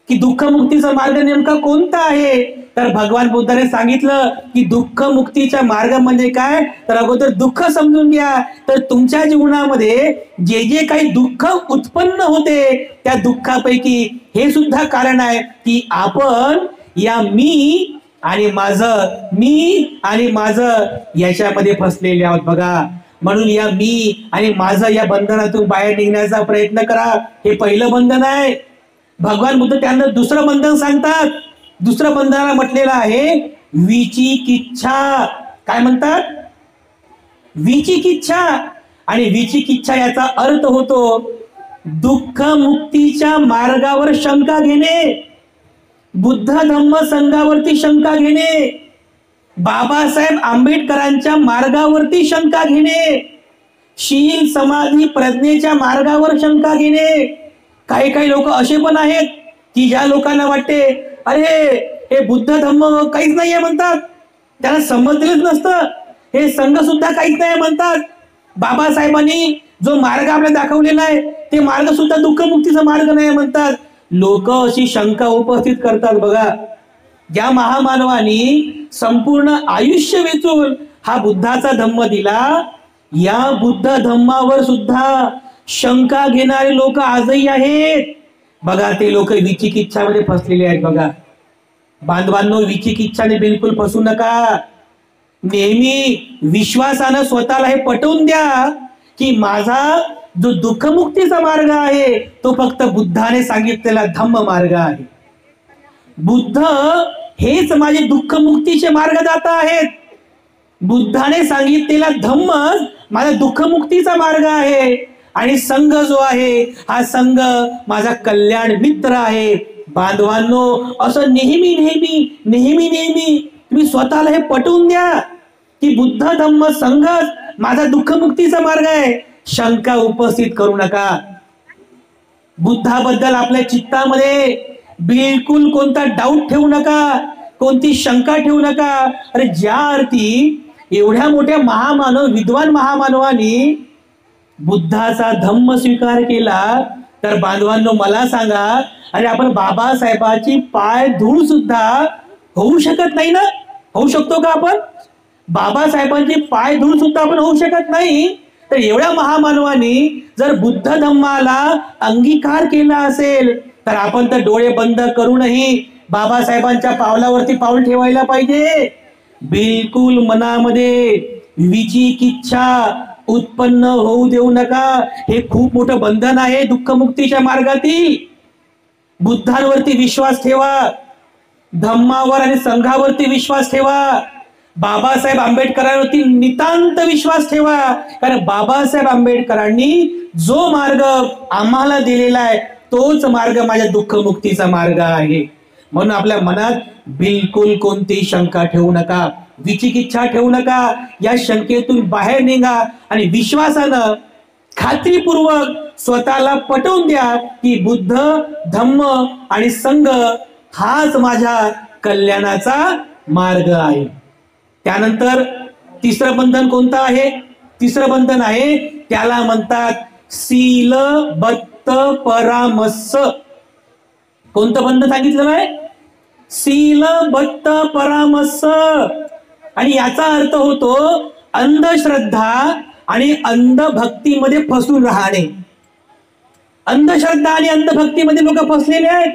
की दुःख मुक्तीचा मार्ग नेमका कोणता आहे. तर भगवान बुद्धाने सांगितलं की दुःख मुक्तीचा मार्ग म्हणजे काय, तर अगोदर दुःख समजून घ्या. तर तुमच्या जीवनामध्ये जे जे काही दुःख उत्पन्न होते त्या दुःखापैकी हे सुद्धा कारण आहे की आपण या मी आणि माझं याच्यामध्ये फसलेले आहोत बघा. म्हणून या मी आणि माझं या बंधनातून बाहेर निघण्याचा प्रयत्न करा. हे पहिलं बंधन आहे. भगवान बुद्ध त्यानंतर दुसरं बंधन सांगतात. दुसरं बंधनाला म्हटलेलं आहे विचिकिच्छा. काय म्हणतात? विचिकिच्छा. आणि विचिकिच्छा याचा अर्थ होतो दुःख मुक्तीच्या मार्गावर शंका घेणे, बुद्ध धम्म संघावरती शंका घेणे, बाबासाहेब आंबेडकरांच्या मार्गावरती शंका घेणे, शील समाधी प्रज्ञेच्या मार्गावर शंका घेणे. काही काही लोक असे पण आहेत की ज्या लोकांना वाटते अरे हे बुद्ध धम्म काहीच नाहीये म्हणतात, त्यांना समजलेच नसतं. हे संघ सुद्धा काहीच नाही म्हणतात. बाबासाहेबांनी जो मार्ग आपल्याला दाखवलेला आहे ते मार्ग सुद्धा दुःख मुक्तीचा मार्ग नाही म्हणतात. लोक अशी शंका उपस्थित करतात बघा. ज्या महामानवानी संपूर्ण आयुष्य वेचून हा बुद्धाचा धम्म दिला, या बुद्ध धम्मावर सुद्धा शंका घेणारे लोक आजही आहेत बघा. ते लोक विचिकिच्छामध्ये फसलेले आहेत बघा. बांधवांनो, विचिकिच्छाने बिलकुल फसू नका. नेहमी विश्वासानं स्वतःला हे पटवून द्या की माझा जो दुःखमुक्तीचा मार्ग आहे तो फक्त बुद्धाने सांगितलेला धम्म मार्ग आहे. बुद्ध हेच माझे दुःखमुक्तीचे मार्गदाता आहेत. बुद्धाने सांगितलेला धम्म माझा दुःखमुक्तीचा मार्ग आहे. आणि संघ जो आहे हा संघ माझा कल्याण मित्र आहे. बांधवांनो, असं नेहमी नेहमी नेहमी नेहमी तुम्ही स्वतःला हे पटवून द्या की बुद्ध धम्म संघच माझा दुःखमुक्तीचा मार्ग आहे. शंका उपस्थित करू नका. बुद्धाबद्दल आपल्या चित्तामध्ये बिलकुल कोणता डाऊट ठेवू नका, कोणती शंका ठेवू नका. अरे ज्या अर्थी एवढ्या मोठ्या महामानव विद्वान महामानवानी बुद्धाचा धम्म स्वीकार केला, तर बांधवांनो मला सांगा, अरे आपण बाबासाहेबांची पाय धूळ सुद्धा होऊ शकत नाही ना? होऊ शकतो का आपण? बाबासाहेबांची पाय धूळ सुद्धा आपण होऊ शकत नाही. तर एवढ्या महामानवानी जर बुद्ध धम्माला अंगीकार केला असेल तर आपण तर डोळे बंद करूनही बाबासाहेबांच्या पावलावरती पाऊल ठेवायला पाहिजे. बिलकुल मनामध्ये विचिकिच्छा उत्पन्न होऊ देऊ नका. हे खूप मोठं बंधन आहे दुःखमुक्तीच्या मार्गातील. बुद्धांवरती विश्वास ठेवा, धम्मावर आणि संघावरती विश्वास ठेवा. बाबासाहेब आंबेडकरांवरती नितांत विश्वास ठेवा. कारण बाबासाहेब आंबेडकरांनी जो मार्ग आम्हाला दिलेला आहे तोच मार्ग माझ्या दुःखमुक्तीचा मार्ग आहे. म्हणून आपल्या मनात बिलकुल कोणतीही शंका ठेवू नका, विचिकिच्छा ठेवू नका. या शंकेतून बाहेर निघा आणि विश्वासानं खात्रीपूर्वक स्वतःला पटवून द्या की बुद्ध धम्म आणि संघ हाच माझ्या कल्याणाचा मार्ग आहे. त्यानंतर तिसरं बंधन कोणतं आहे? तिसरं बंधन आहे त्याला म्हणतात शीलबद्ध परामर्श. कोणतं बंधन सांगितलं आहे? शीलबद्ध परामर्श. आणि याचा अर्थ होतो अंधश्रद्धा आणि अंधभक्तीमध्ये फसून राहणे. अंधश्रद्धा आणि अंधभक्तीमध्ये लोक फसलेले आहेत.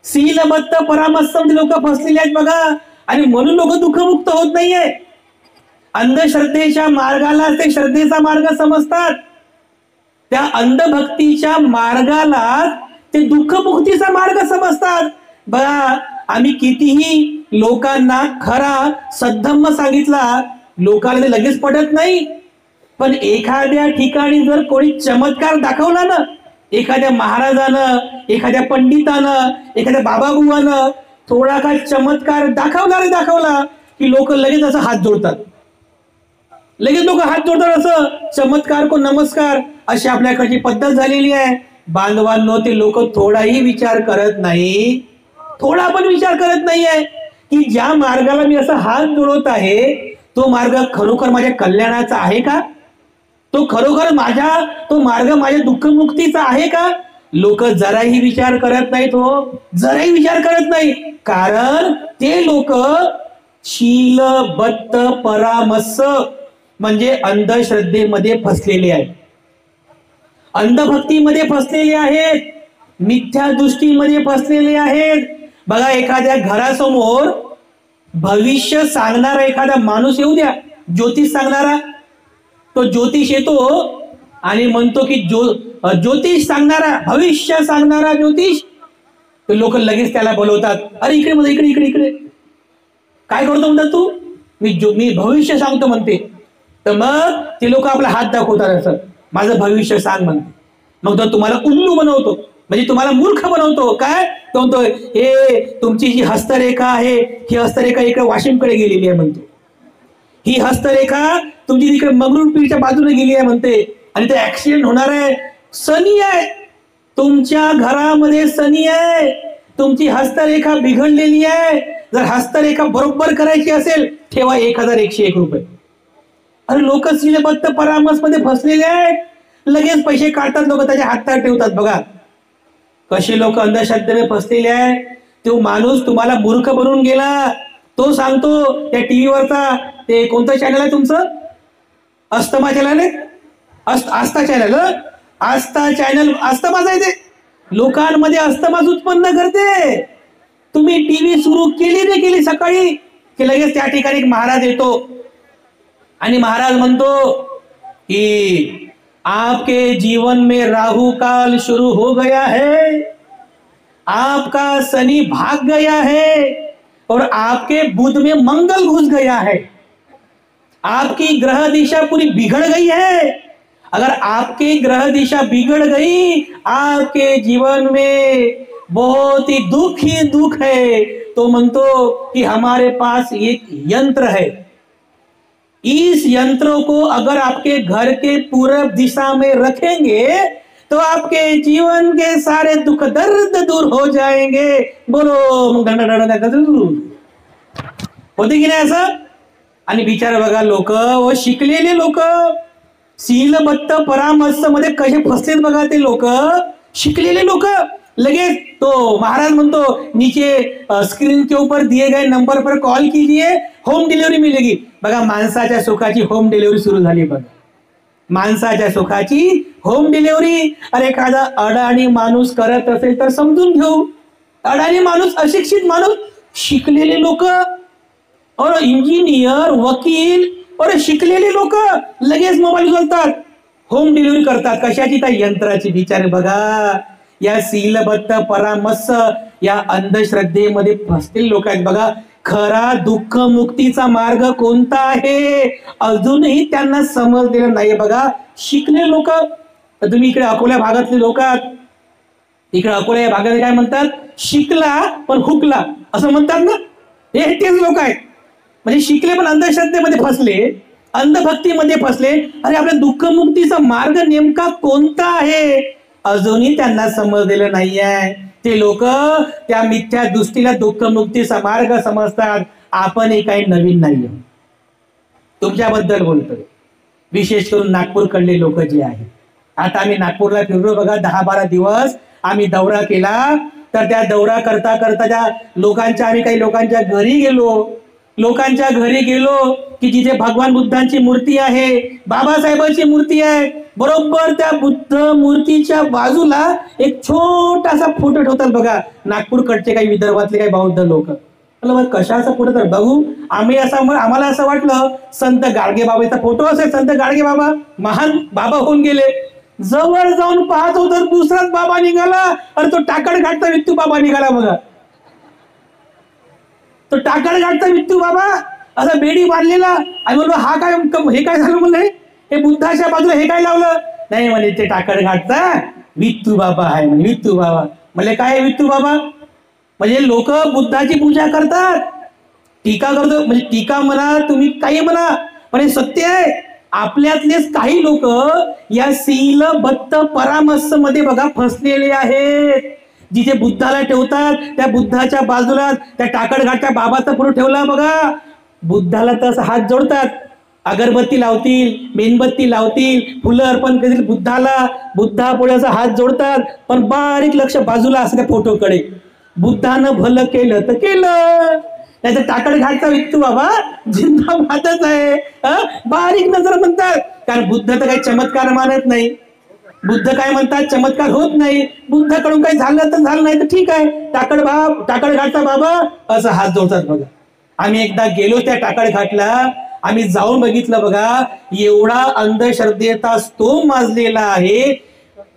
शीलबद्ध परामर्श मध्ये लोक फसलेले आहेत बघा. आणि म्हणून लोक दुःखमुक्त होत नाहीये. अंधश्रद्धेच्या मार्गाला ते श्रद्धेचा मार्ग समजतात, त्या अंधभक्तीच्या मार्गाला ते दुःखमुक्तीचा मार्ग समजतात. बघा, आम्ही कितीही लोकांना खरा सद्धम्म सांगितला, लोकांना ते लगेच पटत नाही. पण एखाद्या ठिकाणी जर कोणी चमत्कार दाखवला ना, एखाद्या महाराजानं, एखाद्या पंडितानं, एखाद्या बाबाबुवानं थोडा काय चमत्कार दाखवला की लोक लगेच असं हात जोडतात. लगेच लोक हात जोडतात. असं चमत्कार को नमस्कार अशी आपल्याकडची पद्धत झालेली आहे. बांधवांनो, ते लोक थोडाही विचार करत नाही, थोडा पण विचार करत नाहीये की ज्या मार्गाला मी असं हात जोडत आहे तो मार्ग खरोखर माझ्या कल्याणाचा आहे का? तो खरोखर तो मार्ग माझ्या दुःखमुक्तीचा आहे का? लोक जराही विचार करत नाहीत. हो, जराही विचार करत नाही. कारण ते लोक शीलबद्ध परामर्श म्हणजे अंधश्रद्धेमध्ये फसलेले आहेत, अंधभक्तीमध्ये फसलेले आहेत, मिथ्या दृष्टीमध्ये फसलेले आहेत. बघा, एखाद्या घरासमोर भविष्य सांगणारा एखादा माणूस येऊ द्या, ज्योतिष सांगणारा. तो ज्योतिष येतो आणि म्हणतो की ज्योतिष सांगणारा, भविष्य सांगणारा ज्योतिष. ते लोक लगेच त्याला बोलवतात. अरे इकडे मध्ये, इकडे इकडे इकडे काय करतो म्हणतात तू? मी भविष्य सांगतो म्हणते. तर मग ते लोक आपला हात दाखवतात, असं माझं भविष्य सांग म्हणते. मग तो तुम्हाला उल्लू बनवतो, म्हणजे तुम्हाला मूर्ख बनवतो. काय तो म्हणतो, हे तुमची जी हस्तरेखा आहे ही हस्तरेखा इकडे वाशिमकडे गेलेली आहे म्हणतो. ही हस्तरेखा तुमची तिकडे मंगरुळपीरच्या बाजूने गेली आहे म्हणते. आणि ते ऍक्सिडेंट होणार आहे. शनी आहे तुमच्या घरामध्ये, शनी आहे. तुमची हस्तरेखा बिघडलेली आहे. जर हस्तरेखा बरोबर करायची असेल ठेवा 1101 रुपये. अरे लोक शीलबद्ध परामर्श मध्ये फसलेले आहेत. लगेच पैसे काढतात लोक, त्याच्या हातात ठेवतात. बघा कसे लोक अंधश्रद्धेने फसलेले आहेत. तो माणूस तुम्हाला मूर्ख बनवून गेला. तो सांगतो त्या टीव्हीवरचा, ते कोणतं चॅनल आहे तुमचं? अस्तमा चॅनल आहे, आस्था चॅनल. आस्था चॅनल अस्तमाच आहे. ते लोकांमध्ये अस्तमाच उत्पन्न करते. तुम्ही टीव्ही सुरू केली रे केली सकाळी की लगेच त्या ठिकाणी एक महाराज येतो आणि महाराज म्हणतो कि आपके जीवन में राहु काल शुरू हो गया है, आपका शनि भाग गया है और आपके बुध में मंगल घुस गया है, आपकी ग्रह दिशा पूरी बिगड़ गई है। अगर आपकी ग्रह दिशा बिगड़ गई, आपके जीवन में बहुत ही दुख है, तो म्हणतो कि हमारे पास एक यंत्र है, इस यंत्र को अगर आपके घर के पूर्व दिशा में रखेंगे तो आपके जीवन के सारे दुख दर्द दूर हो जाएंगे। बोलो होते की नाही असं? आणि विचार बघा, लोक व शिकलेले लोक सीलबद्ध परामर्श मध्ये कसे फसलेत बघा ते लोक, शिकलेले लोक। लगेच तो महाराज म्हणतो नीचे स्क्रीन के ऊपर दिए गए नंबर पर कॉल कीजिए, होम डिलिव्हरी मिलेगी। बघा माणसाच्या सुखाची होम डिलिव्हरी सुरू झाली बघा, माणसाच्या सुखाची होम डिलिव्हरी। अरे एखादा अडाणी माणूस करत असेल तर समजून घेऊ, अडाणी माणूस, अशिक्षित माणूस, शिकलेले लोक और इंजिनियर, वकील और शिकलेले लोक लगेच मोबाईल उचलतात, होम डिलिव्हरी करतात। कशाची? त्या यंत्राची। विचार बघा, या सीलबद्ध परामर्श या अंधश्रद्धेमध्ये फसलेले लोक आहेत बघा। खरा दुःख मुक्तीचा मार्ग कोणता आहे अजूनही त्यांना समजलेलं नाही बघा, शिकलेले लोक। तुम्ही इकडे अकोला भागातले लोक आहात, इकडे अकोला या भागात काय म्हणतात? शिकला पण हुकला असं म्हणतात ना, हे तेच लोक आहेत। म्हणजे शिकले पण अंधश्रद्धेमध्ये फसले, अंधभक्तीमध्ये फसले। अरे आपल्या दुःख मुक्तीचा मार्ग नेमका कोणता आहे अजूनही त्यांना समजलेलं नाहीये। ते लोक त्या मिथ्या दृष्टीला दुःख मुक्तीचा मार्ग समजतात। आपणही काही नवीन नाहीये, तुमच्याबद्दल बोलतोय, विशेष करून नागपूरकडले लोक जे आहेत। आता आम्ही नागपूरला फिरलो बघा, 10-12 दिवस आम्ही दौरा केला। तर त्या दौरा करता करता त्या लोकांच्या, आम्ही काही लोकांच्या घरी गेलो, लोकांच्या घरी गेलो की जिथे भगवान बुद्धांची मूर्ती आहे, बाबासाहेबांची मूर्ती आहे, बरोबर त्या बुद्ध मूर्तीच्या बाजूला एक छोटासा फोटो ठेवतात बघा नागपूरकडचे काही, विदर्भातले काही बौद्ध लोक। कशाचा फोटो? तर बघू आम्ही आम्हाला असं वाटलं संत गाडगे बाबाचा फोटो असेल, संत गाडगे बाबा महान बाबा होऊन गेले। जवळ जाऊन पाहतो तर दुसराच बाबा निघाला, अरे तो टाकड घाटचा विठ्ठू बाबा निघाला बघा, तो टाकड घाटचा विठ्ठू बाबा असा बेडी बांधलेला। आणि म्हणलो हा काय, हे काय झालं म्हणलं, हे बुद्धाच्या बाजूला हे काय लावलं? नाही म्हणे ते टाकड घाटचा विठ्ठू बाबा आहे म्हणे, विठ्ठू बाबा। म्हणजे काय विठ्ठू बाबा? म्हणजे लोक बुद्धाची पूजा करतात, टीका करतो, म्हणजे टीका म्हणा तुम्ही काही म्हणा, पण हे सत्य आहे। आपल्यातलेच काही लोक या सीलबद्ध परामर्श मध्ये बघा फसलेले आहेत। जिथे बुद्धाला ठेवतात त्या बुद्धाच्या बाजूला त्या टाकड घाटच्या बाबाचा फोटो ठेवला बघा, बुद्धाला तसं हात जोडतात, अगरबत्ती लावतील, मेणबत्ती लावतील, फुलं अर्पण करतील बुद्धाला, बुद्धापुढे असं हात जोडतात, पण बारीक लक्ष बाजूला असं त्या फोटोकडे। बुद्धानं भलं केलं तर केलं, त्याचं टाकड घाटचा विठ्ठू बाबा जिंदाबादच आहे, बारीक नजर म्हणतात। कारण बुद्ध तर काही चमत्कार मानत नाही, बुद्ध काय म्हणतात? चमत्कार होत नाही, बुद्धाकडून काही झालं तर झालं, नाही तर ठीक आहे, टाकड घाटचा बाबा असं हात जोडतात बघा। आम्ही एकदा गेलो त्या टाकड घाटला, आम्ही जाऊन बघितलं बघा, एवढा अंधश्रद्धेचा स्तोम माजलेला आहे।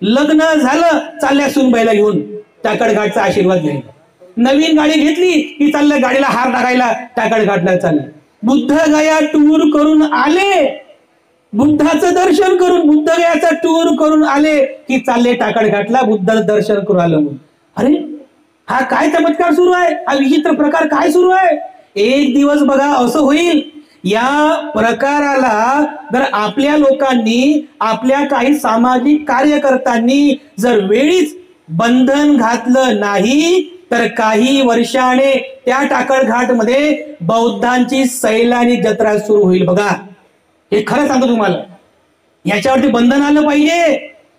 लग्न झालं, चालल्या सुनबाईला घेऊन टाकड घाटचा आशीर्वाद घ्यायला, नवीन गाडी घेतली की चालल्या गाडीला हार टाकायला टाकड घाटला चाललं। बुद्ध गया टूर करून आले, बुद्धाचं दर्शन करून, बुद्ध गयाचा टूर करून आले की चालले टाकड घाटला बुद्धाचं दर्शन करून आलं म्हणून। अरे हा काय चमत्कार सुरू आहे, हा विचित्र प्रकार काय सुरू आहे? एक दिवस बघा असं होईल, या प्रकाराला जर आपल्या लोकांनी, आपल्या काही सामाजिक कार्यकर्त्यांनी जर वेळीच बंधन घातलं नाही तर काही वर्षाने त्या टाकड घाट मध्ये बौद्धांची सैलानी जत्रा सुरू होईल बघा। हे खरं सांगतो तुम्हाला, याच्यावरती बंधन आलं पाहिजे।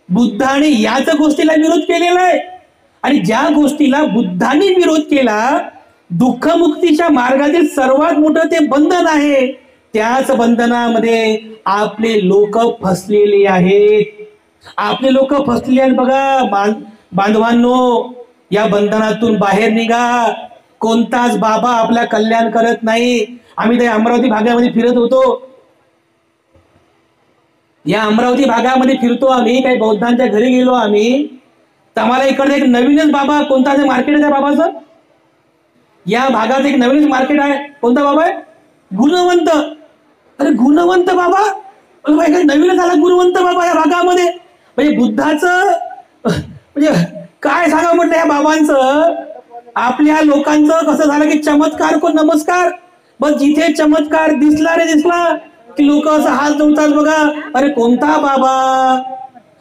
बुद्धाने याच गोष्टीला विरोध केलेला आहे, आणि ज्या गोष्टीला बुद्धांनी विरोध केला, दुःखमुक्तीच्या मार्गातील सर्वात मोठं ते बंधन आहे, त्याच बंधनामध्ये आपले लोक फसलेले आहेत। आपले लोक फसलेले आहेत बघा बांधवांनो, या बंधनातून बाहेर निघा, कोणताच बाबा आपला कल्याण करत नाही. आम्ही त्या अमरावती भागामध्ये फिरत होतो, या अमरावती भागामध्ये फिरतो आम्ही, काही बौद्धांच्या घरी गेलो आम्ही, तर आम्हाला इकडे एक नवीनच बाबा, कोणता मार्केट आहे त्या बाबाचं, या भागात एक नवीनच मार्केट आहे. कोणता बाबा आहे? गुणवंत. अरे गुणवंत बाबा, नवीनच आला गुणवंत बाबा या भागामध्ये. म्हणजे बुद्धाचं म्हणजे काय सांगा म्हटलं या बाबांचं. आपल्या लोकांचं कसं झालं की चमत्कार को नमस्कार, बस जिथे चमत्कार दिसला रे दिसला की लोक असं हात जोडतात बघा. अरे कोणता बाबा,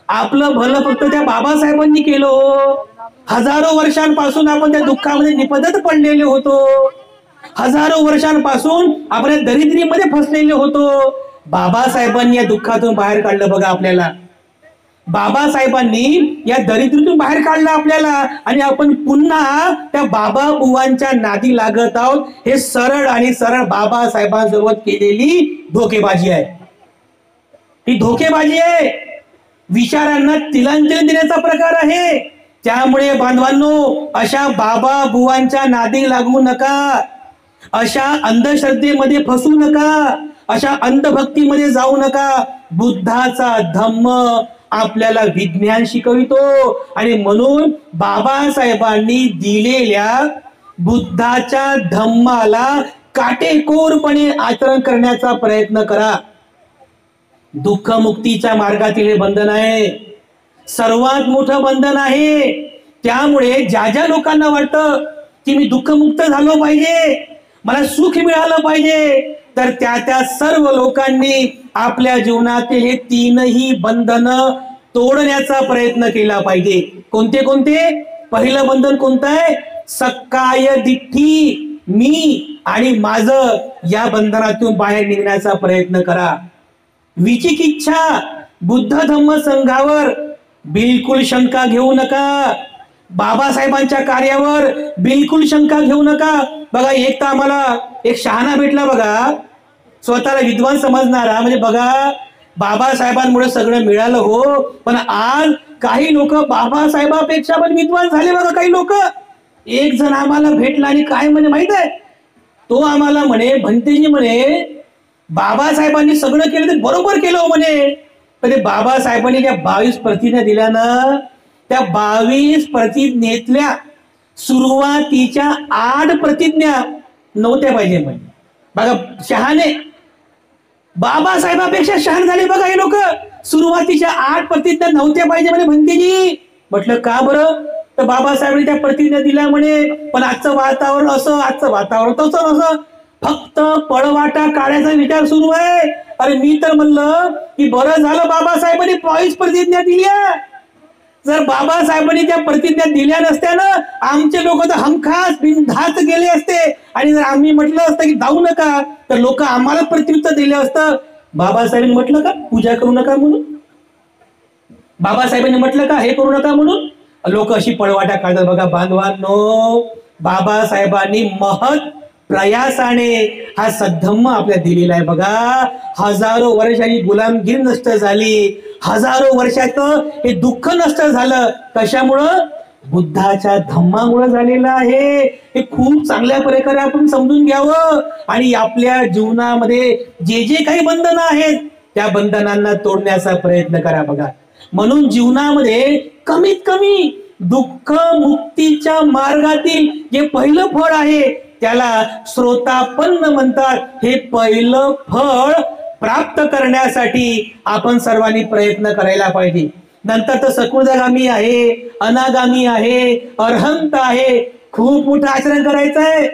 आपलं भलं फक्त त्या बाबासाहेबांनी केलं. हजारो वर्षांपासून आपण त्या दुःखामध्ये निपदत पडलेले होतो, हजारो वर्षांपासून आपण दरिद्रीमध्ये फसलेले होतो. बाबासाहेबांनी या दुःखातून बाहेर काढलं बघा आपल्याला. बाबासाहेबांनी या दरिद्रीतून बाहेर काढलं आपल्याला, आणि आपण पुन्हा त्या बाबा बुवांच्या नादी लागत आहोत. हे सरळ आणि सरळ बाबासाहेबांसोबत केलेली धोकेबाजी आहे. ही धोकेबाजी आहे, विचारांना तिलांजली देण्याचा प्रकार आहे. त्यामुळे बांधवांनो, अशा बाबा बुवांच्या नादी लागू नका, अशा अंधश्रद्धेमध्ये फसू नका, अशा अंधभक्तीमध्ये जाऊ नका. बुद्धाचा धम्म आपल्याला विज्ञान शिकवितो, आणि म्हणून बाबासाहेबांनी दिलेल्या बुद्धाच्या धम्माला काटेकोरपणे आचरण करण्याचा प्रयत्न करा. दुःख मुक्तीच्या मार्गातील हे बंधन आहे, सर्वात मोठं बंधन आहे. त्यामुळे ज्या ज्या लोकांना वाटतं की मी दुःखमुक्त झालो पाहिजे, मला सुख मिळालं पाहिजे, तर त्या सर्व लोकांनी आपल्या जीवनातील हे तीनही बंधन तोडण्याचा प्रयत्न केला पाहिजे. कोणते कोणते? पहिलं बंधन कोणतं आहे? सक्काय दिठ्ठी, मी आणि माझं, या बंधनातून बाहेर निघण्याचा प्रयत्न करा. विचिकिच्छा, बुद्ध धम्म संघावर बिलकुल शंका घेऊ नका, बाबासाहेबांच्या कार्यावर बिलकुल शंका घेऊ नका. बघा, एक तर आम्हाला एक शहाणा भेटला बघा, स्वतःला विद्वान समजणारा. म्हणजे बघा, बाबासाहेबांमुळे सगळं मिळालं हो, पण आज काही लोक बाबासाहेबापेक्षा पण विद्वान झाले बघा. काही लोक, एक जण आम्हाला भेटला आणि काय म्हणे माहित आहे, तो आम्हाला म्हणे, भंतेजी म्हणे, बाबासाहेबांनी सगळं केलं ते बरोबर केलं म्हणे, पण ते बाबासाहेबांनी त्या 22 प्रतिज्ञा दिल्या ना, त्या 22 प्रतिज्ञेतल्या सुरुवातीच्या 8 प्रतिज्ञा नव्हत्या पाहिजे म्हणे. बघा, शहाणे, बाबासाहेबापेक्षा शहाण झाले बघा हे लोक. सुरुवातीच्या 8 प्रतिज्ञा नव्हत्या पाहिजे म्हणे भंतेजी. म्हटलं का बरं? तर बाबासाहेबांनी त्या प्रतिज्ञा दिल्या म्हणे, पण आजचं वातावरण असं, आजचं वातावरण तसं असं, फक्त पळवाटा काढायचा विचार सुरू आहे. अरे मी तर म्हणलं की बरं झालं बाबासाहेबांनी 22 प्रतिज्ञा दिल्या. जर बाबासाहेबांनी त्या प्रतिज्ञा दिल्या नसत्या ना, आमचे लोक तर हमखास बिनधास्त गेले असते, आणि जर आम्ही म्हटलं असतं की जाऊ नका, तर लोक आम्हाला प्रत्युत्तर दिलं असतं. बाबासाहेबांनी म्हटलं का पूजा करू नका म्हणून? बाबासाहेबांनी म्हटलं का हे करू नका म्हणून? लोक अशी पळवाटा काढतात बघा. बांधवांनो, बाबासाहेबांनी महत् प्रयासाने हा सद्धम्म आपल्याला दिलेला आहे बघा. हजारो वर्षांची गुलामगिरी नष्ट झाली, हजारो वर्षाचं हे दुःख नष्ट झालं. कशामुळं? बुद्धाच्या धम्मामुळे झालेलं आहे. हे खूप चांगल्या प्रकारे आपण समजून घ्यावं, आणि आपल्या जीवनामध्ये जे जे काही बंधनं आहेत त्या बंधनांना तोडण्याचा प्रयत्न करा बघा. म्हणून जीवनामध्ये कमीत कमी दुःख मुक्तीच्या मार्गातील जे पहिलं फळ आहे त्याला श्रोतापन्न म्हणतात. हे पहिलं फळ प्राप्त करण्यासाठी आपण सर्वांनी प्रयत्न करायला पाहिजे. नंतर तर सकृदगामी आहे, अनागामी आहे, अरहंत आहे. खूप मोठं आचरण करायचं आहे,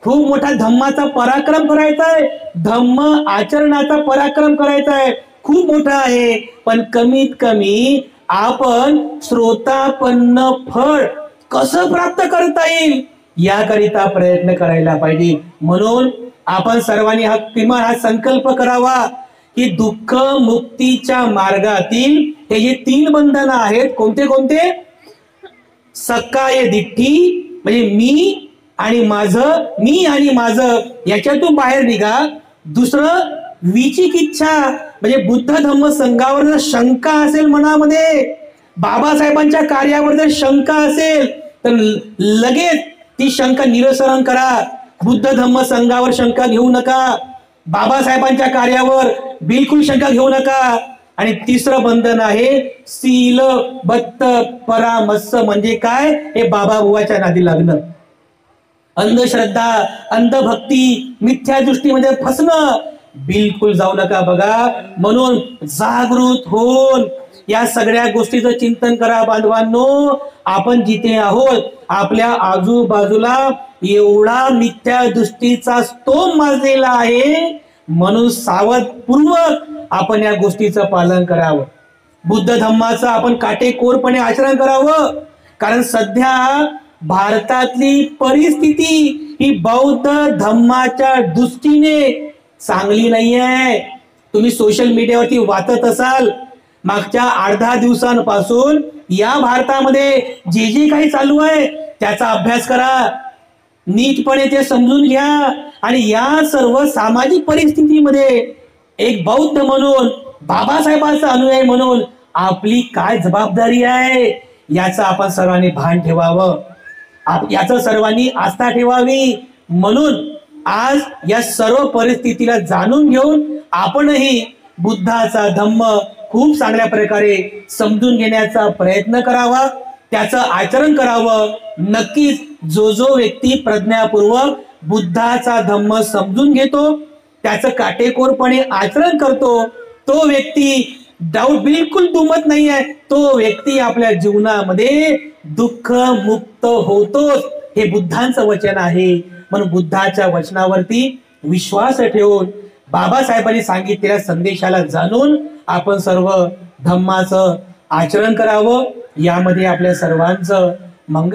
खूप मोठा धम्माचा पराक्रम करायचा आहे, धम्म आचरणाचा पराक्रम करायचा आहे, खूप मोठा आहे. पण कमीत कमी आपण श्रोतापन्न फळ कसं प्राप्त करता येईल याकरिता प्रयत्न करायला पाहिजे. म्हणून आपण सर्वांनी हा किमान हा संकल्प करावा की दुःख मुक्तीच्या मार्गातील हे जे 3 बंधन आहेत, कोणते कोणते? सक्काय दिठ्ठी म्हणजे मी आणि माझं, मी आणि माझं, याच्यातून बाहेर निघा. दुसरं विचिकिच्छा म्हणजे बुद्ध धम्म संघावर जर शंका असेल मनामध्ये, बाबासाहेबांच्या कार्यावर जर शंका असेल, तर लगेच ती शंका निरसन करा. बुद्ध धम्म संघावर शंका घेऊ नका. बाबासाहेबांच्या कार्यावर बिलकुल शंका घेऊ नका. आणि तिसरं बंधन आहे शील बत्त परामर्श. म्हणजे काय? हे बाबा बुवाच्या नादी लागणं, अंधश्रद्धा, अंधभक्ती, मिथ्या दृष्टीमध्ये फसणं बिलकुल जाऊ नका. बघा, म्हणून जागृत होऊन या सगळ्या गोष्टीचं चिंतन करा बांधवांनो. आपण जिथे आहोत आपल्या आजूबाजूला एवढा मिथ्या दृष्टीचा स्तोम माजलेला आहे, म्हणून सावधपूर्वक आपण या गोष्टीचं पालन करावं. बुद्ध धम्माचं आपण काटेकोरपणे आचरण करावं. कारण सध्या भारतातली परिस्थिती ही बौद्ध धम्माच्या दृष्टीने चांगली नाहीये. तुम्ही सोशल मीडियावरती वाचत असाल, मागच्या 8-10 दिवसांपासून या भारतामध्ये जे जे काही चालू आहे त्याचा अभ्यास करा, नीटपणे ते समजून घ्या. आणि या सर्व सामाजिक परिस्थितीमध्ये एक बौद्ध म्हणून, बाबासाहेबांचा अनुयायी म्हणून आपली काय जबाबदारी आहे याचं आपण सर्वांनी भान ठेवावं, याचं सर्वांनी आस्था ठेवावी. म्हणून आज या सर्व परिस्थितीला जाणून घेऊन आपणही बुद्धाचा धम्म खूप चांगल्या प्रकारे समजून घेण्याचा प्रयत्न करावा, त्याचं आचरण करावं. नक्कीच जो व्यक्ती प्रज्ञापूर्वक बुद्धाचा धम्म समजून घेतो, त्याचं काटेकोरपणे आचरण करतो, तो व्यक्ती डाऊट बिलकुल दुमत नाही आहे, तो व्यक्ती आपल्या जीवनामध्ये दुःख मुक्त होतोच. हे बुद्धांचं वचन आहे. म्हणून बुद्धाच्या वचनावरती विश्वास ठेवून बाबासाहेबांनी सांगितलेल्या संदेशाला जाणून आपण सर्व धम्माचं आचरण करावं. यामध्ये आपल्या सर्वांचं मंगळ